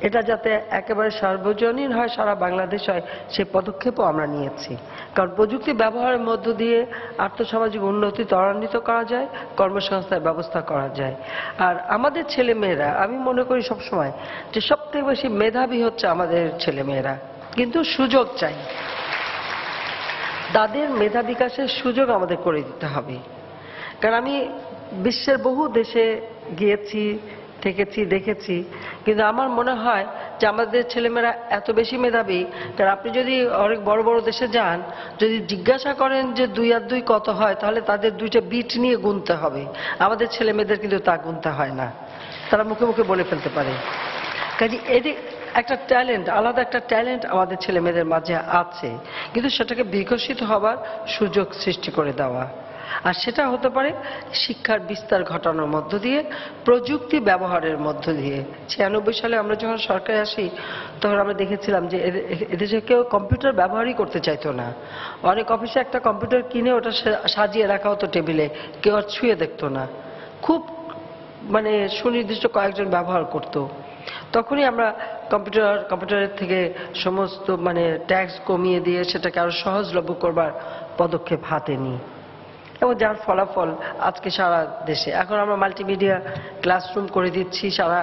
এটা যাতে একেবারে সার্বজনীন হয়, সারা বাংলাদেশ হয়, সেই পদক্ষেপও আমরা নিয়েছি। কারণ প্রযুক্তি ব্যবহারের মধ্য দিয়ে আর্থসামাজিক উন্নতি ত্বরান্বিত করা যায়, কর্মসংস্থানের ব্যবস্থা করা যায়। আর আমাদের ছেলেমেয়েরা, আমি মনে করি সবসময় যে সবথেকে বেশি মেধাবী হচ্ছে আমাদের ছেলেমেয়েরা, কিন্তু সুযোগ চাই। তাদের মেধা বিকাশের সুযোগ আমাদের করে দিতে হবে। কারণ আমি বিশ্বের বহু দেশে গিয়েছি, থেকেছি, দেখেছি, কিন্তু আমার মনে হয় যে আমাদের ছেলেমেয়েরা এত বেশি মেধাবী। কারণ আপনি যদি অনেক বড় বড় দেশে যান, যদি জিজ্ঞাসা করেন যে 2 আর 2 কত হয়, তাহলে তাদের 2টা বিট নিয়ে গুনতে হবে। আমাদের ছেলেমেয়েদের কিন্তু তা গুনতে হয় না, তারা মুখে মুখে বলে ফেলতে পারে। কাজে এটি একটা ট্যালেন্ট, আলাদা একটা ট্যালেন্ট আমাদের ছেলেমেয়েদের মাঝে আছে, কিন্তু সেটাকে বিকশিত হবার সুযোগ সৃষ্টি করে দেওয়া। আর সেটা হতে পারে শিক্ষার বিস্তার ঘটানোর মধ্য দিয়ে, প্রযুক্তি ব্যবহারের মধ্য দিয়ে। 96 সালে আমরা যখন সরকারে আসি, তখন আমরা দেখেছিলাম যে এদেশে কেউ কম্পিউটার ব্যবহারই করতে চাইতো না। অনেক অফিসে একটা কম্পিউটার কিনে ওটা সাজিয়ে রাখা হতো টেবিলে, কেউ আর ছুঁয়ে দেখতো না। খুব মানে সুনির্দিষ্ট কয়েকজন ব্যবহার করতো। তখনই আমরা কম্পিউটারের থেকে সমস্ত ট্যাক্স কমিয়ে দিয়ে সেটাকে আরো সহজলভ্য করবার পদক্ষেপ হাতে নিই, এবং যার ফলাফল আজকে সারা দেশে। এখন আমরা মাল্টিমিডিয়া ক্লাসরুম করে দিচ্ছি, সারা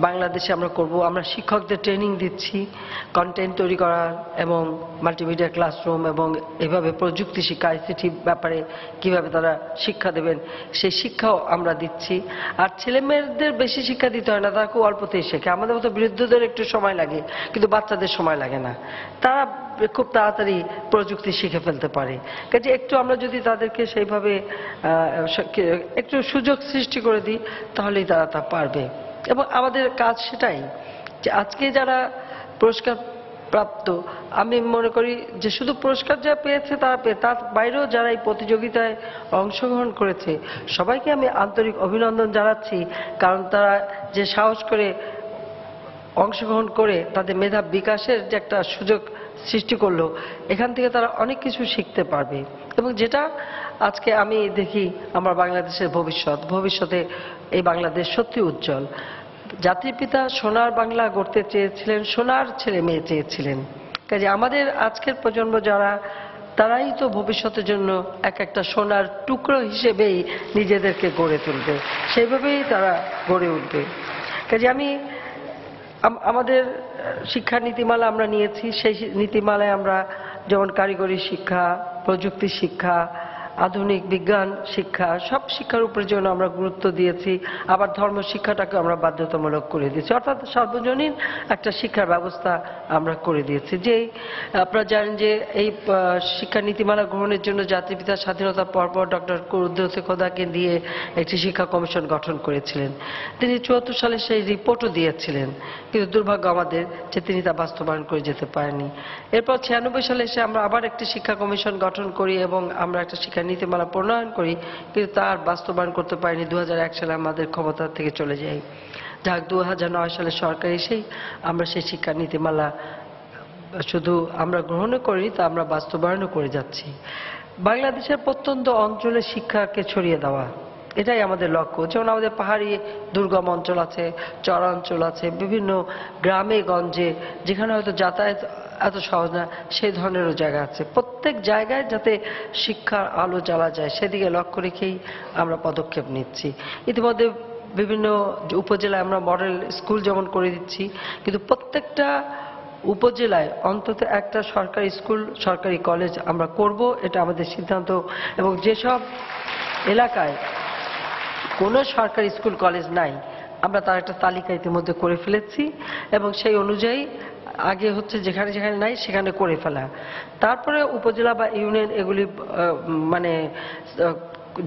বাংলাদেশে আমরা করব। আমরা শিক্ষকদের ট্রেনিং দিচ্ছি কন্টেন্ট তৈরি করার এবং মাল্টিমিডিয়া ক্লাসরুম, এবং এভাবে প্রযুক্তি শিক্ষা, আইসিটি ব্যাপারে কিভাবে তারা শিক্ষা দেবেন সেই শিক্ষাও আমরা দিচ্ছি। আর ছেলেমেয়েদের বেশি শিক্ষা দিতে হয় না, তারা খুব অল্পতেই শেখে। আমাদের মতো বৃদ্ধদের একটু সময় লাগে, কিন্তু বাচ্চাদের সময় লাগে না, তারা খুব তাড়াতাড়ি প্রযুক্তি শিখে ফেলতে পারে। কাজে একটু আমরা যদি তাদেরকে সেইভাবে একটু সুযোগ সৃষ্টি করে দিই, তাহলেই তারা তা পারবে। এবং আমাদের কাজ সেটাই যে আজকে যারা পুরস্কার প্রাপ্ত, আমি মনে করি যে শুধু পুরস্কার যা পেয়েছে তারা তার বাইরেও যারা এই প্রতিযোগিতায় অংশগ্রহণ করেছে, সবাইকে আমি আন্তরিক অভিনন্দন জানাচ্ছি। কারণ তারা যে সাহস করে অংশগ্রহণ করে তাদের মেধা বিকাশের যে একটা সুযোগ সৃষ্টি করলো, এখান থেকে তারা অনেক কিছু শিখতে পারবে। এবং যেটা আজকে আমি দেখি আমার বাংলাদেশের ভবিষ্যতে এই বাংলাদেশ সত্যি উজ্জ্বল। জাতির পিতা সোনার বাংলা গড়তে চেয়েছিলেন, সোনার ছেলে মেয়ে চেয়েছিলেন। কাজে আমাদের আজকের প্রজন্ম যারা, তারাই তো ভবিষ্যতের জন্য এক একটা সোনার টুকরো হিসেবেই নিজেদেরকে গড়ে তুলবে, সেইভাবেই তারা গড়ে উঠবে। কাজে আমাদের শিক্ষা নীতিমালা আমরা নিয়েছি, সেই নীতিমালায় আমরা যেমন কারিগরি শিক্ষা, প্রযুক্তি শিক্ষা, আধুনিক বিজ্ঞান শিক্ষা, সব শিক্ষার উপরে যেন আমরা গুরুত্ব দিয়েছি। আবার ধর্ম শিক্ষাটাকে আমরা বাধ্যতামূলক করে দিয়েছি, অর্থাৎ সার্বজনীন একটা শিক্ষার ব্যবস্থা আমরা করে দিয়েছি। যে আপনারা জানেন যে এই শিক্ষা নীতিমালা গ্রহণের জন্য জাতির পিতা স্বাধীনতার পরপর ডক্টর কুদ্দুস খোদাকে দিয়ে একটি শিক্ষা কমিশন গঠন করেছিলেন। তিনি 74 সালে সেই রিপোর্টও দিয়েছিলেন, কিন্তু দুর্ভাগ্য আমাদের যে তিনি তা বাস্তবায়ন করে যেতে পারেনি। এরপর 96 সালে এসে আমরা আবার একটি শিক্ষা কমিশন গঠন করি এবং আমরা একটা শিক্ষা নীতিমালা প্রণয়ন করি, কিন্তু তার বাস্তবায়ন করতে পারিনি। 2001 সালে আমাদের ক্ষমতা থেকে চলে যাই। যাক, 2009 সালে সরকার এসেই আমরা সেই শিক্ষা নীতিমালা শুধু আমরা গ্রহণ করি, তা আমরা বাস্তবায়নও করে যাচ্ছি। বাংলাদেশের প্রত্যন্ত অঞ্চলে শিক্ষাকে ছড়িয়ে দেওয়া, এটাই আমাদের লক্ষ্য। যেমন আমাদের পাহাড়ি দুর্গম অঞ্চল আছে, চরাঞ্চল আছে, বিভিন্ন গ্রামে গঞ্জে যেখানে হয়তো যাতায়াত এত সহজ না, সেই ধরনেরও জায়গা আছে। প্রত্যেক জায়গায় যাতে শিক্ষার আলো জ্বালা যায় সেদিকে লক্ষ্য রেখেই আমরা পদক্ষেপ নিচ্ছি। ইতিমধ্যে বিভিন্ন উপজেলায় আমরা মডেল স্কুল যেমন করে দিচ্ছি, কিন্তু প্রত্যেকটা উপজেলায় অন্তত একটা সরকারি স্কুল, সরকারি কলেজ আমরা করব, এটা আমাদের সিদ্ধান্ত। এবং যেসব এলাকায় কোনো সরকারি স্কুল কলেজ নাই আমরা তার একটা তালিকা ইতিমধ্যে করে ফেলেছি, এবং সেই অনুযায়ী আগে হচ্ছে যেখানে যেখানে নাই সেখানে করে ফেলা। তারপরে উপজেলা বা ইউনিয়ন এগুলি মানে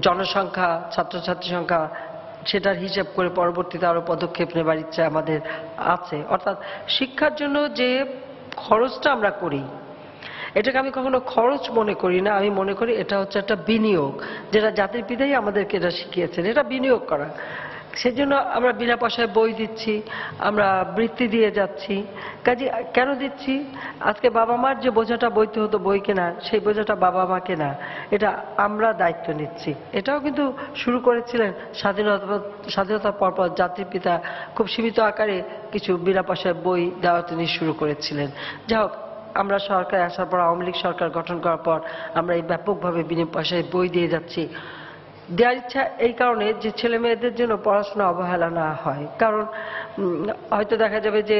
জনসংখ্যা, ছাত্রছাত্রী সংখ্যা সেটার হিসাব করে পরবর্তীতে আরো পদক্ষেপ নেবার ইচ্ছা আমাদের আছে। অর্থাৎ শিক্ষার জন্য যে খরচটা আমরা করি এটাকে আমি কখনো খরচ মনে করি না, আমি মনে করি এটা হচ্ছে একটা বিনিয়োগ, যেটা জাতির পিতাই আমাদেরকে এটা শিখিয়েছেন, এটা বিনিয়োগ করা। সেজন্য আমরা বিনা পয়সায় বই দিচ্ছি, আমরা বৃত্তি দিয়ে যাচ্ছি। কাজে কেন দিচ্ছি? আজকে বাবা মার যে বোঝাটা বইতে হতো বই কেনা, সেই বোঝাটা বাবা মা কেনা, এটা আমরা দায়িত্ব নিচ্ছি। এটাও কিন্তু শুরু করেছিলেন স্বাধীনতার পরপর জাতির পিতা খুব সীমিত আকারে কিছু বিনা পয়সায় বই দেওয়া তিনি শুরু করেছিলেন। যাই হোক, আমরা সরকার আসার পর, আওয়ামী লীগ সরকার গঠন করার পর আমরা এই ব্যাপকভাবে বিনা পয়সায় বই দিয়ে যাচ্ছি। দেওয়ার ইচ্ছা এই কারণে যে ছেলে মেয়েদের জন্য পড়াশোনা অবহেলা না হয়। কারণ হয়তো দেখা যাবে যে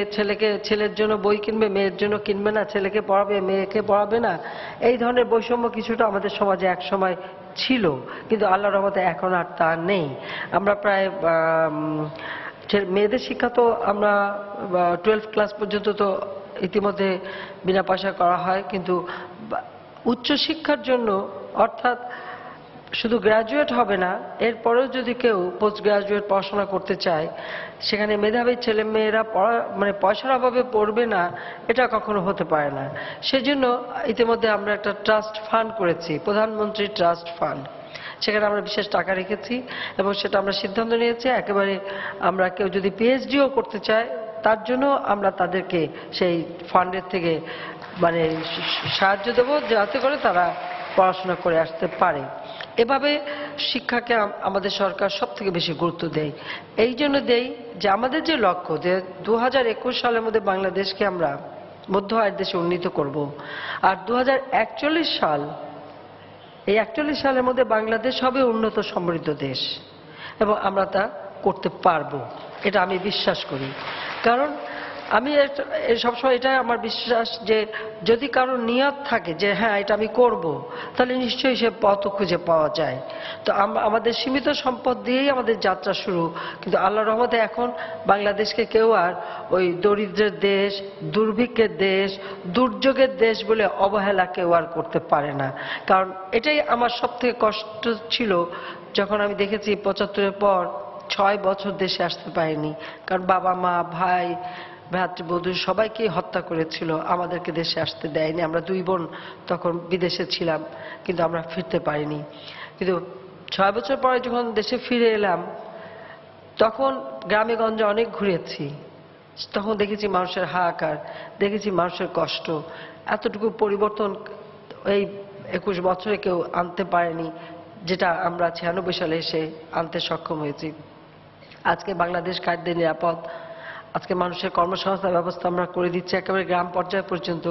ছেলের জন্য বই কিনবে, মেয়ের জন্য কিনবে না, ছেলেকে পড়াবে মেয়েকে পড়াবে না, এই ধরনের বৈষম্য কিছুটা আমাদের সমাজে এক সময় ছিল, কিন্তু আল্লাহর রহমতে এখন আর তা নেই। আমরা প্রায় মেয়েদের শিক্ষা তো আমরা 12 ক্লাস পর্যন্ত তো ইতিমধ্যে বিনা পয়সা করা হয়, কিন্তু উচ্চশিক্ষার জন্য অর্থাৎ শুধু গ্রাজুয়েট হবে না, এরপরেও যদি কেউ পোস্ট গ্রাজুয়েট পড়াশোনা করতে চায়, সেখানে মেধাবী ছেলে মেয়েরা মানে পয়সার অভাবে পড়বে না, এটা কখনো হতে পারে না। সেজন্য ইতিমধ্যে আমরা একটা ট্রাস্ট ফান্ড করেছি, প্রধানমন্ত্রী ট্রাস্ট ফান্ড। সেখানে আমরা বিশেষ টাকা রেখেছি এবং সেটা আমরা সিদ্ধান্ত নিয়েছি একেবারে আমরা কেউ যদি পিএইচডিও করতে চায় তার জন্য আমরা তাদেরকে সেই ফান্ডের থেকে মানে সাহায্য দেব, যাতে করে তারা পড়াশোনা করে আসতে পারে। এভাবে শিক্ষাকে আমাদের সরকার সব থেকে বেশি গুরুত্ব দেয়। এই জন্য দেই যে আমাদের যে লক্ষ্য যে 2021 সালের মধ্যে বাংলাদেশকে আমরা মধ্য আয়ের দেশে উন্নীত করব, আর 2041 সাল, এই 41 সালের মধ্যে বাংলাদেশ হবে উন্নত সমৃদ্ধ দেশ, এবং আমরা তা করতে পারবো, এটা আমি বিশ্বাস করি। কারণ আমি সবসময় এটা আমার বিশ্বাস যে যদি কারোর নিয়ত থাকে যে হ্যাঁ এটা আমি করব, তাহলে নিশ্চয়ই সে পথ খুঁজে পাওয়া যায়। তো আমাদের সীমিত সম্পদ দিয়েই আমাদের যাত্রা শুরু, কিন্তু আল্লাহর রহমতে এখন বাংলাদেশকে কেউ আর ওই দরিদ্রের দেশ, দুর্ভিক্ষের দেশ, দুর্যোগের দেশ বলে অবহেলা কেউ আর করতে পারে না। কারণ এটাই আমার সব থেকে কষ্ট ছিল যখন আমি দেখেছি 75-এর পর 6 বছর দেশে আসতে পারিনি, কারণ বাবা মা ভাই ভ্রাতৃবধূ সবাইকে হত্যা করেছিল, আমাদেরকে দেশে আসতে দেয়নি। আমরা 2 বোন তখন বিদেশে ছিলাম, কিন্তু আমরা ফিরতে পারিনি। কিন্তু 6 বছর পরে যখন দেশে ফিরে এলাম, তখন গ্রামে গঞ্জে অনেক ঘুরেছি, তখন দেখেছি মানুষের হাহাকার, দেখেছি মানুষের কষ্ট। এতটুকু পরিবর্তন এই 21 বছরে কেউ আনতে পারেনি, যেটা আমরা 96 সালে এসে আনতে সক্ষম হয়েছি। আজকে বাংলাদেশ খাদ্যে নিরাপদ, আজকে মানুষের কর্মসংস্থান ব্যবস্থা আমরা করে দিচ্ছি একেবারে গ্রাম পর্যায় পর্যন্ত।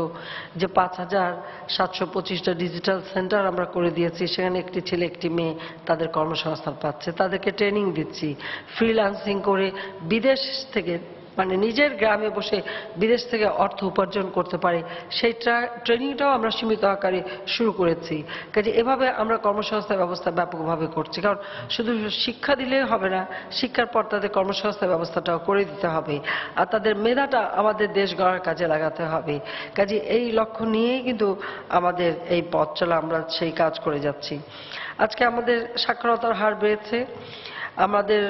যে 5725টা ডিজিটাল সেন্টার আমরা করে দিয়েছি, সেখানে একটি ছেলে একটি মেয়ে তাদের কর্মসংস্থান পাচ্ছে, তাদেরকে ট্রেনিং দিচ্ছি, ফ্রিল্যান্সিং করে বিদেশ থেকে মানে নিজের গ্রামে বসে বিদেশ থেকে অর্থ উপার্জন করতে পারে, সেই ট্রেনিংটাও আমরা সীমিত আকারে শুরু করেছি। কাজে এভাবে আমরা কর্মসংস্থান ব্যবস্থা ব্যাপকভাবে করছি। কারণ শুধু শিক্ষা দিলেই হবে না, শিক্ষার পর তাদের কর্মসংস্থান ব্যবস্থাটাও করে দিতে হবে, আর তাদের মেধাটা আমাদের দেশ গড়ার কাজে লাগাতে হবে। কাজে এই লক্ষ্য নিয়েই কিন্তু আমাদের এই পথ চলা, আমরা সেই কাজ করে যাচ্ছি। আজকে আমাদের সাক্ষরতার হার বেড়েছে, আমাদের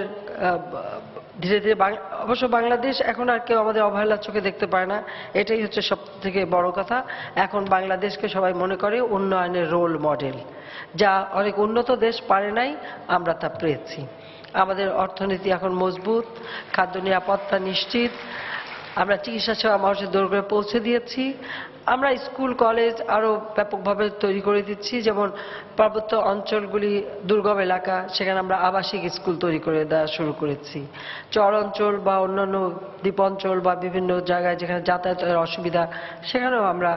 ধীরে ধীরে অবশ্য বাংলাদেশ এখন আর কেউ আমাদের অবহেলার চোখে দেখতে পায় না, এটাই হচ্ছে সব থেকে বড় কথা। এখন বাংলাদেশকে সবাই মনে করে উন্নয়নের রোল মডেল, যা অনেক উন্নত দেশ পারে নাই, আমরা তা পেরেছি। আমাদের অর্থনীতি এখন মজবুত, খাদ্য নিরাপত্তা নিশ্চিত, আমরা চিকিৎসা সেবা মানুষের দোরগোড়ায় পৌঁছে দিয়েছি, আমরা স্কুল কলেজ আরো ব্যাপকভাবে তৈরি করে দিচ্ছি, যেমন পার্বত্য অঞ্চলগুলি দুর্গম এলাকা, সেখানে আমরা আবাসিক স্কুল তৈরি করে দেওয়া শুরু করেছি। চর অঞ্চল বা অন্যান্য দ্বীপ অঞ্চল বা বিভিন্ন জায়গায় যেখানে যাতায়াতের অসুবিধা, সেখানেও আমরা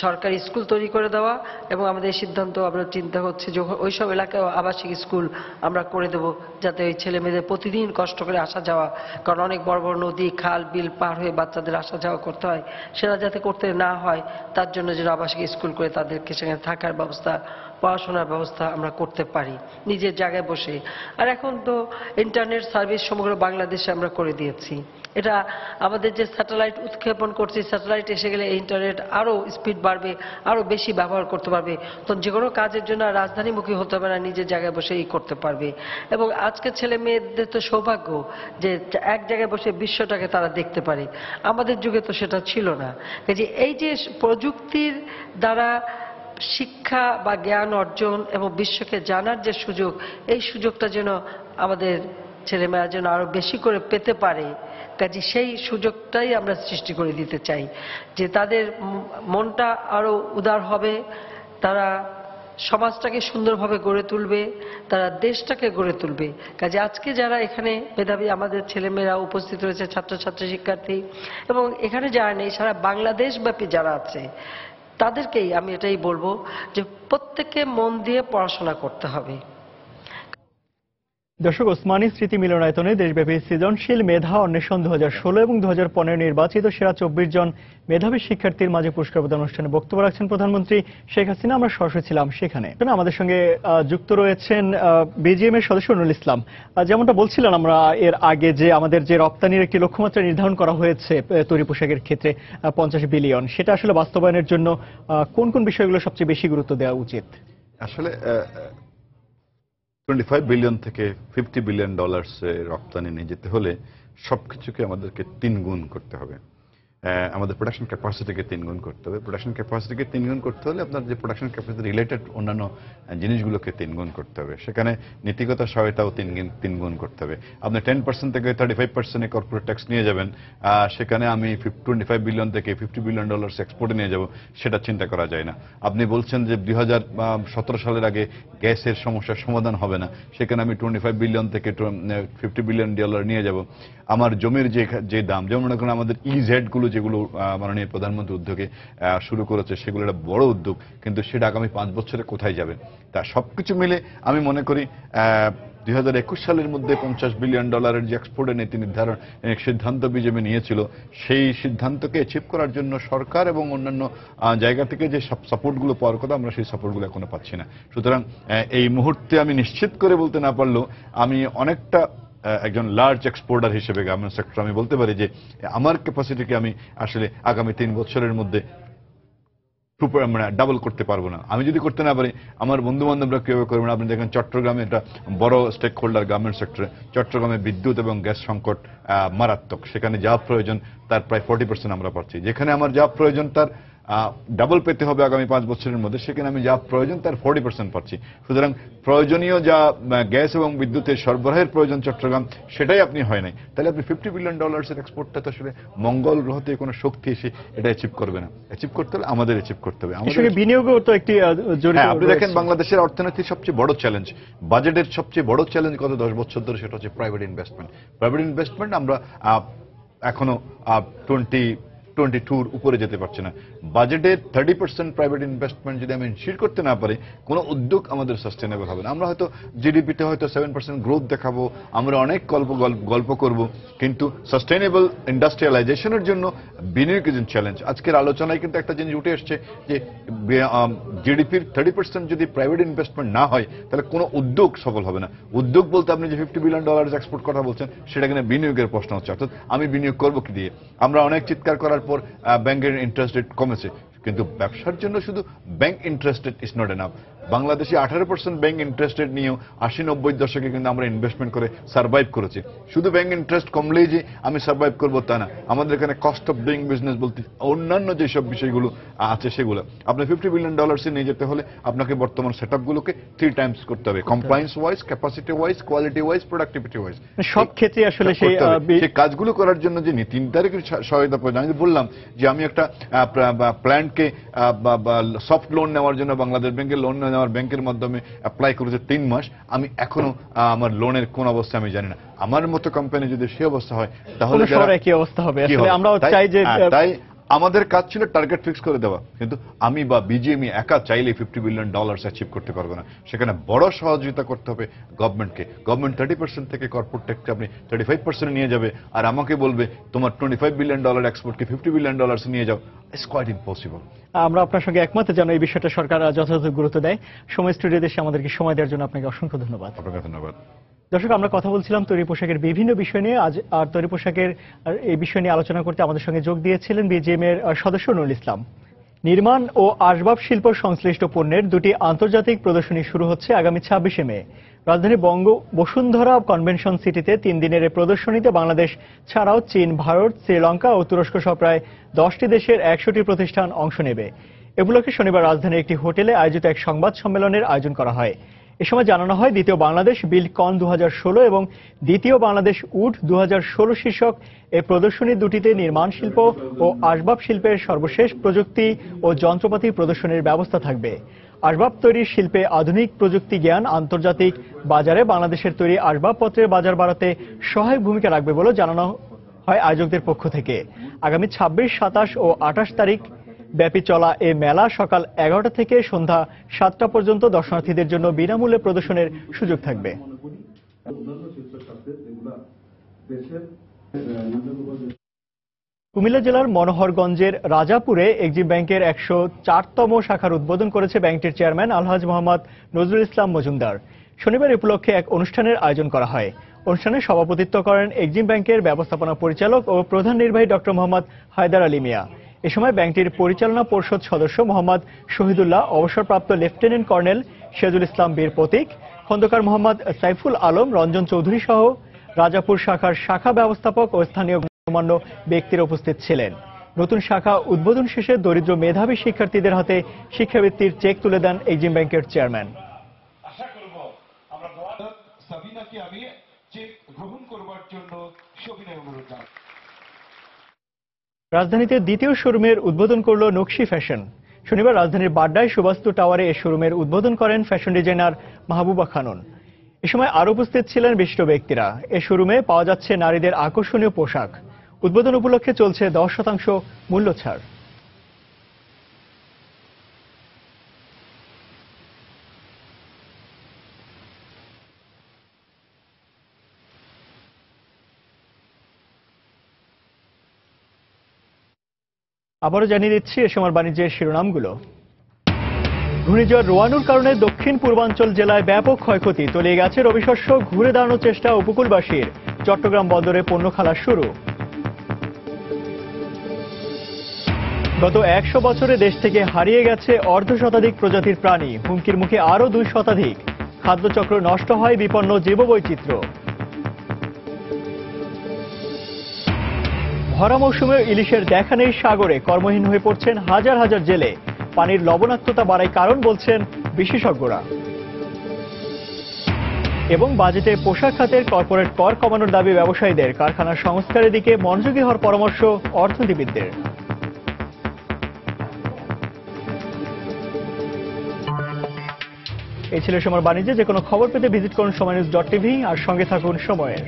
সরকারি স্কুল তৈরি করে দেওয়া, এবং আমাদের এই সিদ্ধান্ত আমরা চিন্তা হচ্ছে যে ওইসব এলাকায় আবাসিক স্কুল আমরা করে দেব, যাতে ওই ছেলে মেয়েদের প্রতিদিন কষ্ট করে আসা যাওয়া, কারণ অনেক বড় বড় নদী খাল বিল পার হয়ে বাচ্চাদের আসা যাওয়া করতে হয়, সেটা যাতে করতে না হয় তার জন্য যেন আবাসিক স্কুল করে তাদেরকে সেখানে থাকার ব্যবস্থা, পড়াশোনার ব্যবস্থা আমরা করতে পারি নিজের জায়গায় বসে। আর এখন তো ইন্টারনেট সার্ভিস সমগ্র বাংলাদেশে আমরা করে দিয়েছি। এটা আমাদের যে স্যাটেলাইট উৎক্ষেপণ করছি, স্যাটেলাইট এসে গেলে ইন্টারনেট আরো স্পিড বাড়বে, আরো বেশি ব্যবহার করতে পারবে, তো যে কোনো কাজের জন্য রাজধানীমুখী হতে হবে না, নিজের জায়গায় বসেই করতে পারবে। এবং আজকে ছেলে মেয়েদের তো সৌভাগ্য যে এক জায়গায় বসে বিশ্বটাকে তারা দেখতে পারে, আমাদের যুগে তো সেটা ছিল না। কাজে এই যে প্রযুক্তির দ্বারা শিক্ষা বা জ্ঞান অর্জন এবং বিশ্বকে জানার যে সুযোগ, এই সুযোগটা যেন আমাদের ছেলেমেয়েরা যেন আরো বেশি করে পেতে পারে, কাজে সেই সুযোগটাই আমরা সৃষ্টি করে দিতে চাই, যে তাদের মনটা আরো উদার হবে, তারা সমাজটাকে সুন্দরভাবে গড়ে তুলবে, তারা দেশটাকে গড়ে তুলবে। কাজে আজকে যারা এখানে মেধাবী আমাদের ছেলেমেয়েরা উপস্থিত রয়েছে, ছাত্রছাত্রী শিক্ষার্থী, এবং এখানে যারা নেই সারা বাংলাদেশ ব্যাপী যারা আছে, তাদেরকেই আমি এটাই বলবো যে প্রত্যেককে মন দিয়ে পড়াশোনা করতে হবে। দর্শক, ওসমানী স্মৃতি মিলনায়তনে দেশব্যাপী সৃজনশীল মেধা অন্বেষণ 2016 এবং 2015 নির্বাচিত সেরা 24 জন মেধাবী শিক্ষার্থীর মাঝে পুরস্কার প্রদান অনুষ্ঠানে বক্তব্য রাখছেন প্রধানমন্ত্রী শেখ হাসিনা। আমরা সরাসরি ছিলাম সেখানে। আমাদের সঙ্গে যুক্ত রয়েছেন বিজিএম এর সদস্য নুরুল ইসলাম। যেমনটা বলছিলাম আমরা এর আগে, যে আমাদের যে রপ্তানির একটি লক্ষ্যমাত্রা নির্ধারণ করা হয়েছে তৈরি পোশাকের ক্ষেত্রে 50 বিলিয়ন, সেটা আসলে বাস্তবায়নের জন্য কোন কোন বিষয়গুলো সবচেয়ে বেশি গুরুত্ব দেওয়া উচিত? আসলে 25 বিলিয়ন থেকে $50 বিলিয়ন রপ্তানি নিয়ে যেতে হলে সবকিছুকে আমাদেরকে 3 গুণ করতে হবে। আমাদের প্রোডাকশন ক্যাপাসিটিকে 3 গুণ করতে হবে। প্রোডাকশন ক্যাপাসিটিকে 3 গুণ করতে হলে আপনার যে প্রোডাকশন ক্যাপাসিটি রিলেটেড অন্যান্য জিনিসগুলোকে 3 গুণ করতে হবে। সেখানে নীতিগত সহায়তাও 3 গুণ করতে হবে। আপনি 10% থেকে 35% কর্পোরেট ট্যাক্স নিয়ে যাবেন, সেখানে আমি 25 বিলিয়ন থেকে $50 বিলিয়ন এক্সপোর্টে নিয়ে যাব, সেটা চিন্তা করা যায় না। আপনি বলছেন যে 2017 সালের আগে গ্যাসের সমস্যার সমাধান হবে না, সেখানে আমি 25 বিলিয়ন থেকে $50 বিলিয়ন নিয়ে যাব। আমার জমির যে দাম, যেমন মনে করেন আমাদের ইজেড গুলো যেগুলো মাননীয় প্রধানমন্ত্রী উদ্যোগে শুরু করেছে, সেগুলো একটা বড় উদ্যোগ, কিন্তু সেটা আগামী 5 বছরে কোথায় যাবে, তা সবকিছু মিলে আমি মনে করি 2021 সালের মধ্যে $50 বিলিয়ন যে এক্সপোর্টের নীতি নির্ধারণ সিদ্ধান্ত বিজেপি নিয়েছিল, সেই সিদ্ধান্তকে অ্যাচিভ করার জন্য সরকার এবং অন্যান্য জায়গা থেকে যে সাপোর্টগুলো পাওয়ার কথা, আমরা সেই সাপোর্টগুলো এখনো পাচ্ছি না। সুতরাং এই মুহূর্তে আমি নিশ্চিত করে বলতে না পারলেও আমি অনেকটা একজন লার্জ এক্সপোর্টার হিসেবে গার্মেন্টস সেক্টর আমি বলতে পারি যে আমার ক্যাপাসিটিকে আমি আসলে আগামী 3 বছরের মধ্যে ডাবল করতে পারবো না। আমি যদি করতে না পারি, আমার বন্ধু বান্ধবরা কিভাবে করবেন? আপনি দেখেন চট্টগ্রামে একটা বড় স্টেক হোল্ডার গার্মেন্টস সেক্টরে, চট্টগ্রামে বিদ্যুৎ এবং গ্যাস সংকট মারাত্মক। সেখানে যা প্রয়োজন তার প্রায় 40% আমরা পাচ্ছি। যেখানে আমার যা প্রয়োজন তার ডাবল পেতে হবে আগামী 5 বছরের মধ্যে, সেখানে আমি যা প্রয়োজন তার 40% পাচ্ছি। সুতরাং প্রয়োজনীয় যা গ্যাস এবং বিদ্যুতের সরবরাহের প্রয়োজন চট্টগ্রাম, সেটাই আপনি হয় নাই। তাহলে আপনি $50 বিলিয়ন এক্সপোর্টটা তো আসলে মঙ্গল গ্রহতে কোনো শক্তি এসে এটা অ্যাচিভ করবে না। অ্যাচিভ করতে হলে আমাদের অ্যাচিভ করতে হবে। আমাদের বিনিয়োগও তো একটি আপনি দেখেন বাংলাদেশের অর্থনীতির সবচেয়ে বড় চ্যালেঞ্জ, বাজেটের সবচেয়ে বড় চ্যালেঞ্জ গত 10 বছর ধরে, সেটা হচ্ছে প্রাইভেট ইনভেস্টমেন্ট। প্রাইভেট ইনভেস্টমেন্ট আমরা এখনো 2022 উপরে যেতে পারছে না। বাজেটের 30% প্রাইভেট ইনভেস্টমেন্ট যদি আমি ইনশিওর করতে না পারি, কোনো উদ্যোগ আমাদের সাস্টেনেবল হবে না। আমরা হয়তো জিডিপিতে হয়তো 7% গ্রোথ দেখাবো, আমরা অনেক গল্প করব, কিন্তু সাস্টেনেবল ইন্ডাস্ট্রিয়ালাইজেশনের জন্য বিনিয়োগ ইজ চ্যালেঞ্জ। আজকের আলোচনায় কিন্তু একটা জিনিস উঠে এসছে যে জিডিপির 30% যদি প্রাইভেট ইনভেস্টমেন্ট না হয়, তাহলে কোনো উদ্যোগ সফল হবে না। উদ্যোগ বলতে আপনি যে $50 বিলিয়ন এক্সপোর্ট কথা বলছেন, সেটা কিনা বিনিয়োগের প্রশ্ন হচ্ছে। অর্থাৎ আমি বিনিয়োগ করবো কি দিয়ে? আমরা অনেক চিৎকার করার পর ব্যাংকের ইন্টারেস্ট রেট কমেছে, কিন্তু ব্যবসার জন্য শুধু bank interest rate is not enough. বাংলাদেশে 18% ব্যাংক ইন্টারেস্ট রেট নিয়েও 80-90 দশকে কিন্তু আমরা ইনভেস্টমেন্ট করে সার্ভাইভ করেছি। শুধু ব্যাংক ইন্টারেস্ট কমলেই যে আমি সার্ভাইভ করবো তা না, আমাদের এখানে কস্ট অফ ডুইং বিজনেস বলতে অন্যান্য যেসব বিষয়গুলো আছে সেগুলো আপনার $50 বিলিয়ন নিয়ে যেতে হলে আপনাকে বর্তমান সেট আপগুলোকে 3 টাইমস করতে হবে, compliance wise, capacity wise, quality wise, productivity wise. সব ক্ষেত্রে আসলে সেই কাজগুলো করার জন্য যে 3 তারিখের সহায়তা প্রয়োজন। আমি বললাম যে আমি একটা প্ল্যান্টকে সফট লোন নেওয়ার জন্য বাংলাদেশ ব্যাংকের লোন নেওয়ার ব্যাংকের মাধ্যমে অ্যাপ্লাই করেছে 3 মাস, আমি এখনো আমার লোনের কোন অবস্থা আমি জানি না। আমার মতো কোম্পানি যদি সে অবস্থা হয় তাহলে কি অবস্থা হবে? আসলে আমরাও চাই যে তাই আমাদের কাজ ছিল টার্গেট ফিক্স করে দেওয়া, কিন্তু আমি বা বিজিএমই একা চাইলে $50 বিলিয়ন অ্যাচিভ করতে পারবো না। সেখানে বড় সহযোগিতা করতে হবে গভর্নমেন্টকে। গভর্নমেন্ট 30% থেকে কর্পোরেট ট্যাক্সকে আপনি 35% নিয়ে যাবে, আর আমাকে বলবে তোমার $25 বিলিয়ন এক্সপোর্টকে $50 বিলিয়ন নিয়ে যাও। It's quite impossible. আমরা আপনার সঙ্গে একমত যেন এই বিষয়টা সরকার যথাযথ গুরুত্ব দেয়। সময় স্টুডিওতে এসে আমাদেরকে সময় দেওয়ার জন্য আপনাকে অসংখ্য ধন্যবাদ। আপনাকে ধন্যবাদ। দর্শক, আমরা কথা বলছিলাম তৈরি পোশাকের বিভিন্ন বিষয় নিয়ে। আজ আর তৈরি পোশাকের এই বিষয় নিয়ে আলোচনা করতে আমাদের সঙ্গে যোগ দিয়েছিলেন বিজিএম এর সদস্য নুরুল ইসলাম। নির্মাণ ও আসবাব শিল্প সংশ্লিষ্ট পণ্যের 2টি আন্তর্জাতিক প্রদর্শনী শুরু হচ্ছে আগামী 26শে মে। রাজধানী বসুন্ধরা কনভেনশন সিটিতে 3 দিনের এই প্রদর্শনীতে বাংলাদেশ ছাড়াও চীন, ভারত, শ্রীলঙ্কা ও তুরস্ক সহ প্রায় 10টি দেশের 100টি প্রতিষ্ঠান অংশ নেবে। এ উপলক্ষে শনিবার রাজধানীর একটি হোটেলে আয়োজিত এক সংবাদ সম্মেলনের আয়োজন করা হয়। এ সময় জানানো হয়, দ্বিতীয় বাংলাদেশ বিল্ডকন 2016 এবং দ্বিতীয় বাংলাদেশ উড 2016 শীর্ষক এই প্রদর্শনী দুটিতে নির্মাণ শিল্প ও আসবাব শিল্পের সর্বশেষ প্রযুক্তি ও যন্ত্রপাতি প্রদর্শনীর ব্যবস্থা থাকবে। আসবাব তৈরির শিল্পে আধুনিক প্রযুক্তি জ্ঞান আন্তর্জাতিক বাজারে বাংলাদেশের তৈরি আসবাবপত্রের বাজার বাড়াতে সহায়ক ভূমিকা রাখবে বলে জানানো হয় আয়োজকদের পক্ষ থেকে। আগামী 26, 27 ও 28 তারিখ ব্যাপী চলা এই মেলা সকাল 11টা থেকে সন্ধ্যা 7টা পর্যন্ত দর্শনার্থীদের জন্য বিনামূল্যে প্রদর্শনের সুযোগ থাকবে। কুমিল্লা জেলার মনোহরগঞ্জের রাজাপুরে এক্সিম ব্যাংকের 104তম শাখার উদ্বোধন করেছে ব্যাংকটির চেয়ারম্যান আলহাজ মোহাম্মদ নজরুল ইসলাম মজুমদার। শনিবার এই উপলক্ষে এক অনুষ্ঠানের আয়োজন করা হয়। অনুষ্ঠানে সভাপতিত্ব করেন এক্সিম ব্যাংকের ব্যবস্থাপনা পরিচালক ও প্রধান নির্বাহী ডক্টর মোহাম্মদ হায়দার আলী মিয়া। এ সময় ব্যাংকটির পরিচালনা পরিষদ সদস্য মোহাম্মদ শহীদুল্লাহ, অবসরপ্রাপ্ত লেফটেন্যান্ট কর্নেল সিরাজুল ইসলাম বীর প্রতীক, খন্দকার মোহাম্মদ সাইফুল আলম, রঞ্জন চৌধুরী সহ রাজাপুর শাখার শাখা ব্যবস্থাপক ও স্থানীয় গণ্যমান্য ব্যক্তিরা উপস্থিত ছিলেন। নতুন শাখা উদ্বোধন শেষে দরিদ্র মেধাবী শিক্ষার্থীদের হাতে শিক্ষাবৃত্তির চেক তুলে দেন এক্সিম ব্যাংকের চেয়ারম্যান। রাজধানীতে দ্বিতীয় শোরুমের উদ্বোধন করল নকশি ফ্যাশন। শনিবার রাজধানীর বাড্ডায় সুবাস্তু টাওয়ারে এই শোরুমের উদ্বোধন করেন ফ্যাশন ডিজাইনার মাহবুবা খানন। এ সময় আরো উপস্থিত ছিলেন বিশিষ্ট ব্যক্তিরা। এ শোরুমে পাওয়া যাচ্ছে নারীদের আকর্ষণীয় পোশাক। উদ্বোধন উপলক্ষে চলছে 10% মূল্য ছাড়। আবারও জানিয়ে দিচ্ছি এ সময় বাণিজ্যের শিরোনামগুলো। ঘূর্ণিঝড় রোয়ানুর কারণে দক্ষিণ পূর্বাঞ্চল জেলায় ব্যাপক ক্ষয়ক্ষতি, তলিয়ে গেছে রবিশস্য, ঘুরে দাঁড়ানোর চেষ্টা উপকূলবাসীর। চট্টগ্রাম বন্দরে পণ্য খালাস শুরু। গত 100 বছরে দেশ থেকে হারিয়ে গেছে অর্ধশতাধিক প্রজাতির প্রাণী, হুমকির মুখে আরও 2 শতাধিক। খাদ্যচক্র নষ্ট হয়, বিপন্ন জীববৈচিত্র্য। ভরা মৌসুমে ইলিশের দেখা নেই সাগরে, কর্মহীন হয়ে পড়ছেন হাজার হাজার জেলে। পানির লবণাক্ততা বাড়ায় কারণ বলছেন বিশেষজ্ঞরা। এবং বাজেটে পোশাক খাতের কর্পোরেট কর কমানোর দাবি ব্যবসায়ীদের, কারখানার সংস্কারের দিকে মনোযোগী হওয়ার পরামর্শ অর্থনীতিবিদদের। এই ছিল সময় বাণিজ্যে। যে কোনো খবর পেতে ভিজিট করুন সময়নিউজ.tv আর সঙ্গে থাকুন সময়ের।